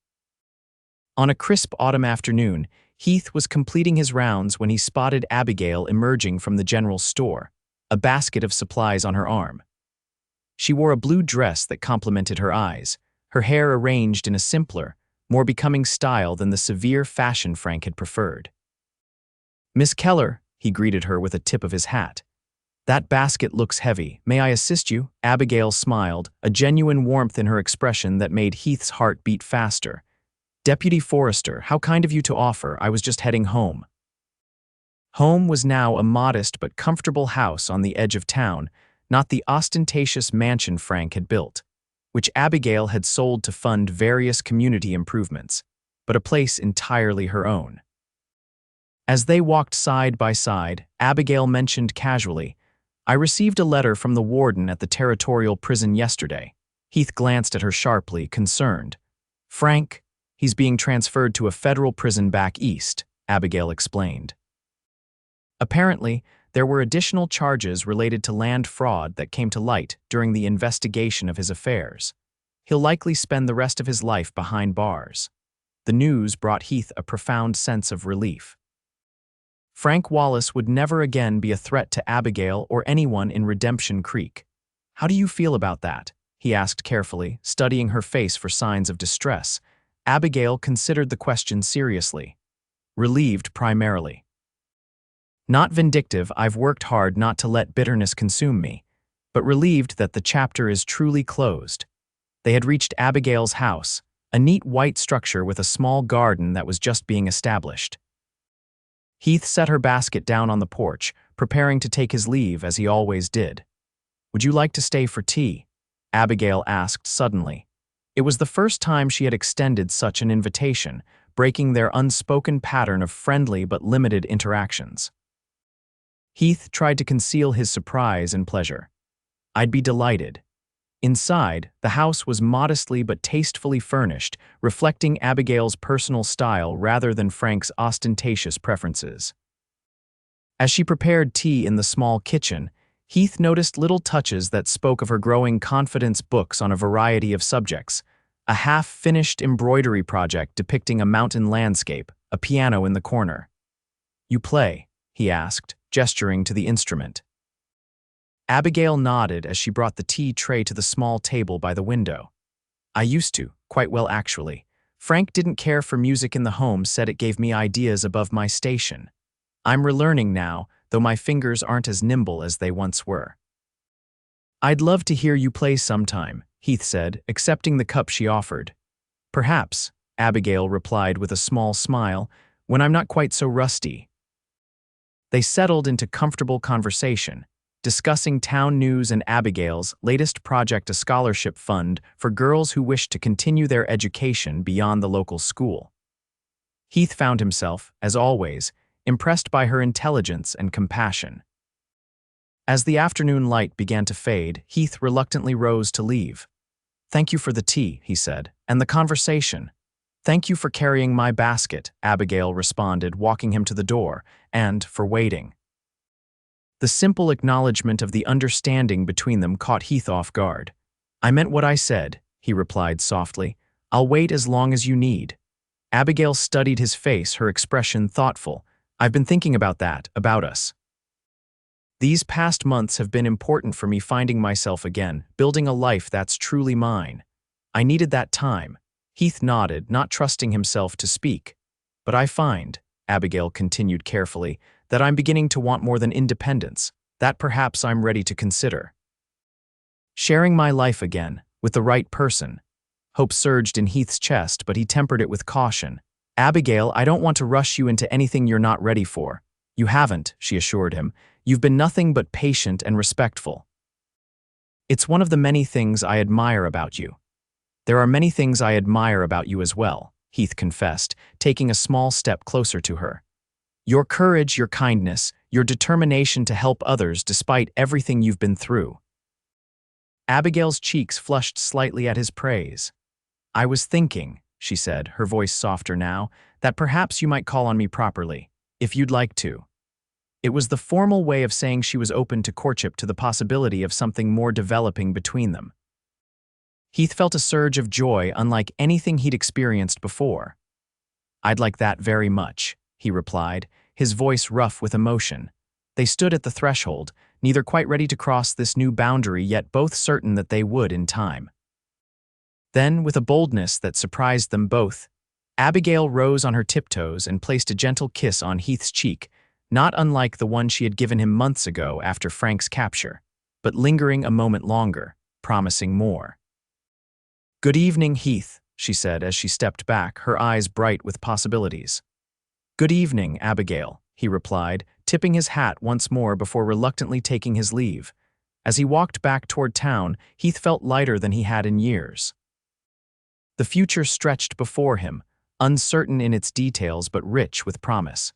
On a crisp autumn afternoon, Heath was completing his rounds when he spotted Abigail emerging from the general store, a basket of supplies on her arm. She wore a blue dress that complemented her eyes, her hair arranged in a simpler, more becoming style than the severe fashion Frank had preferred. "Miss Keller," he greeted her with a tip of his hat. "That basket looks heavy. May I assist you?" Abigail smiled, a genuine warmth in her expression that made Heath's heart beat faster. "Deputy Forrester, how kind of you to offer. I was just heading home." Home was now a modest but comfortable house on the edge of town, not the ostentatious mansion Frank had built, which Abigail had sold to fund various community improvements, but a place entirely her own. As they walked side by side, Abigail mentioned casually, "I received a letter from the warden at the territorial prison yesterday." Heath glanced at her sharply, concerned. "Frank, he's being transferred to a federal prison back east," Abigail explained. Apparently, there were additional charges related to land fraud that came to light during the investigation of his affairs. He'll likely spend the rest of his life behind bars. The news brought Heath a profound sense of relief. Frank Wallace would never again be a threat to Abigail or anyone in Redemption Creek. "How do you feel about that?" he asked carefully, studying her face for signs of distress. Abigail considered the question seriously. "Relieved primarily. Not vindictive, I've worked hard not to let bitterness consume me, but relieved that the chapter is truly closed." They had reached Abigail's house, a neat white structure with a small garden that was just being established. Heath set her basket down on the porch, preparing to take his leave as he always did. "Would you like to stay for tea?" Abigail asked suddenly. It was the first time she had extended such an invitation, breaking their unspoken pattern of friendly but limited interactions. Heath tried to conceal his surprise and pleasure. "I'd be delighted." Inside, the house was modestly but tastefully furnished, reflecting Abigail's personal style rather than Frank's ostentatious preferences. As she prepared tea in the small kitchen, Heath noticed little touches that spoke of her growing confidence. Books on a variety of subjects, a half-finished embroidery project depicting a mountain landscape, a piano in the corner. "You play?" he asked, gesturing to the instrument. Abigail nodded as she brought the tea tray to the small table by the window. "I used to, quite well actually. Frank didn't care for music in the home, said it gave me ideas above my station. I'm relearning now, though my fingers aren't as nimble as they once were." "I'd love to hear you play sometime," Heath said, accepting the cup she offered. "Perhaps," Abigail replied with a small smile, "when I'm not quite so rusty." They settled into comfortable conversation, discussing town news and Abigail's latest project, a scholarship fund for girls who wished to continue their education beyond the local school. Heath found himself, as always, impressed by her intelligence and compassion. As the afternoon light began to fade, Heath reluctantly rose to leave. "Thank you for the tea," he said, "and the conversation." "Thank you for carrying my basket," Abigail responded, walking him to the door, "and for waiting." The simple acknowledgement of the understanding between them caught Heath off guard. "I meant what I said," he replied softly. "I'll wait as long as you need." Abigail studied his face, her expression thoughtful. "I've been thinking about that, about us. These past months have been important for me, finding myself again, building a life that's truly mine. I needed that time." Heath nodded, not trusting himself to speak. "But I find," Abigail continued carefully, "that I'm beginning to want more than independence, that perhaps I'm ready to consider sharing my life again, with the right person." Hope surged in Heath's chest, but he tempered it with caution. "Abigail, I don't want to rush you into anything you're not ready for." "You haven't," she assured him. "You've been nothing but patient and respectful. It's one of the many things I admire about you." "There are many things I admire about you as well," Heath confessed, taking a small step closer to her. "Your courage, your kindness, your determination to help others despite everything you've been through." Abigail's cheeks flushed slightly at his praise. "I was thinking," she said, her voice softer now, "that perhaps you might call on me properly, if you'd like to." It was the formal way of saying she was open to courtship, to the possibility of something more developing between them. Heath felt a surge of joy unlike anything he'd experienced before. "I'd like that very much," he replied, his voice rough with emotion. They stood at the threshold, neither quite ready to cross this new boundary, yet both certain that they would in time. Then, with a boldness that surprised them both, Abigail rose on her tiptoes and placed a gentle kiss on Heath's cheek, not unlike the one she had given him months ago after Frank's capture, but lingering a moment longer, promising more. "Good evening, Heath," she said as she stepped back, her eyes bright with possibilities. "Good evening, Abigail," he replied, tipping his hat once more before reluctantly taking his leave. As he walked back toward town, Heath felt lighter than he had in years. The future stretched before him, uncertain in its details but rich with promise.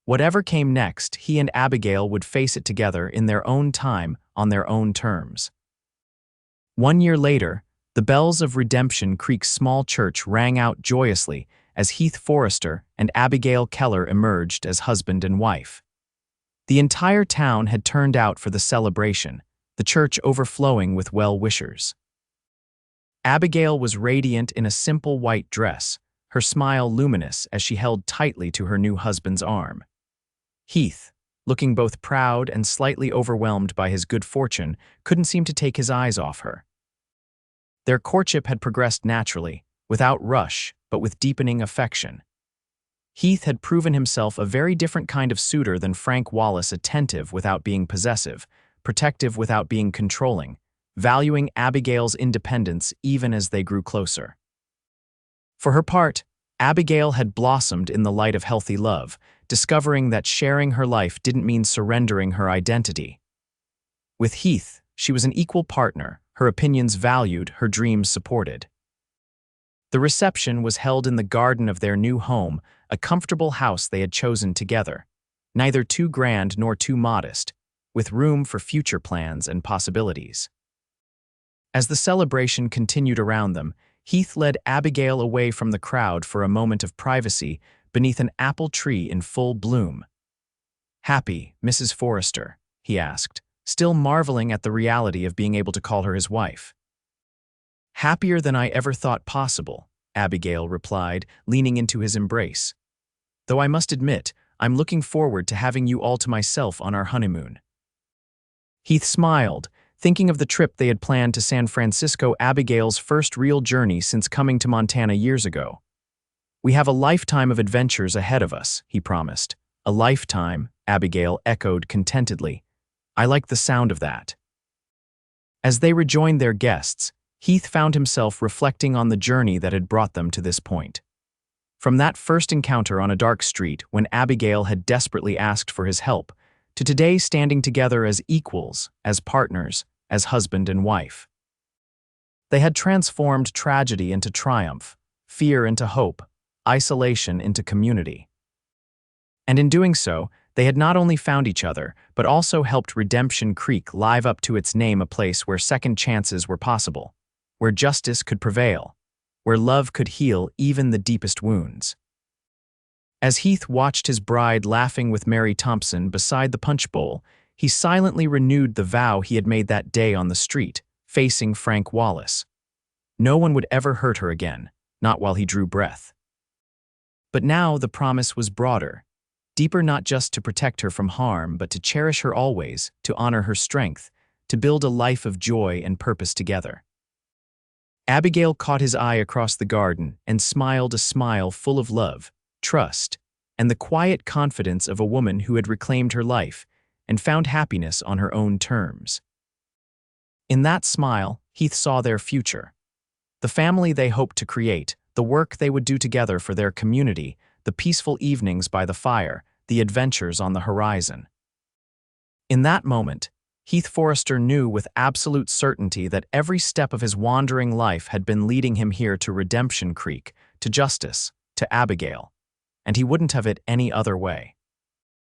Whatever came next, he and Abigail would face it together in their own time, on their own terms. 1 year later, the bells of Redemption Creek's small church rang out joyously as Heath Forrester and Abigail Keller emerged as husband and wife. The entire town had turned out for the celebration, the church overflowing with well-wishers. Abigail was radiant in a simple white dress, her smile luminous as she held tightly to her new husband's arm. Heath, looking both proud and slightly overwhelmed by his good fortune, couldn't seem to take his eyes off her. Their courtship had progressed naturally, without rush, but with deepening affection. Heath had proven himself a very different kind of suitor than Frank Wallace, attentive without being possessive, protective without being controlling, valuing Abigail's independence even as they grew closer. For her part, Abigail had blossomed in the light of healthy love, discovering that sharing her life didn't mean surrendering her identity. With Heath, she was an equal partner, her opinions valued, her dreams supported. The reception was held in the garden of their new home, a comfortable house they had chosen together, neither too grand nor too modest, with room for future plans and possibilities. As the celebration continued around them, Heath led Abigail away from the crowd for a moment of privacy beneath an apple tree in full bloom. "Happy, Mrs. Forrester?" he asked, still marveling at the reality of being able to call her his wife. "Happier than I ever thought possible," Abigail replied, leaning into his embrace. "Though I must admit, I'm looking forward to having you all to myself on our honeymoon." Heath smiled, thinking of the trip they had planned to San Francisco, Abigail's first real journey since coming to Montana years ago. "We have a lifetime of adventures ahead of us," he promised. "A lifetime," Abigail echoed contentedly. "I like the sound of that." As they rejoined their guests, Heath found himself reflecting on the journey that had brought them to this point. From that first encounter on a dark street when Abigail had desperately asked for his help, to today standing together as equals, as partners, as husband and wife. They had transformed tragedy into triumph, fear into hope, isolation into community. And in doing so, they had not only found each other, but also helped Redemption Creek live up to its name, a place where second chances were possible, where justice could prevail, where love could heal even the deepest wounds. As Heath watched his bride laughing with Mary Thompson beside the punch bowl, he silently renewed the vow he had made that day on the street, facing Frank Wallace. No one would ever hurt her again, not while he drew breath. But now the promise was broader, deeper, not just to protect her from harm, but to cherish her always, to honor her strength, to build a life of joy and purpose together. Abigail caught his eye across the garden and smiled a smile full of love, trust, and the quiet confidence of a woman who had reclaimed her life and found happiness on her own terms. In that smile, Heath saw their future. The family they hoped to create, the work they would do together for their community, the peaceful evenings by the fire, the adventures on the horizon. In that moment, Heath Forrester knew with absolute certainty that every step of his wandering life had been leading him here to Redemption Creek, to justice, to Abigail, and he wouldn't have it any other way.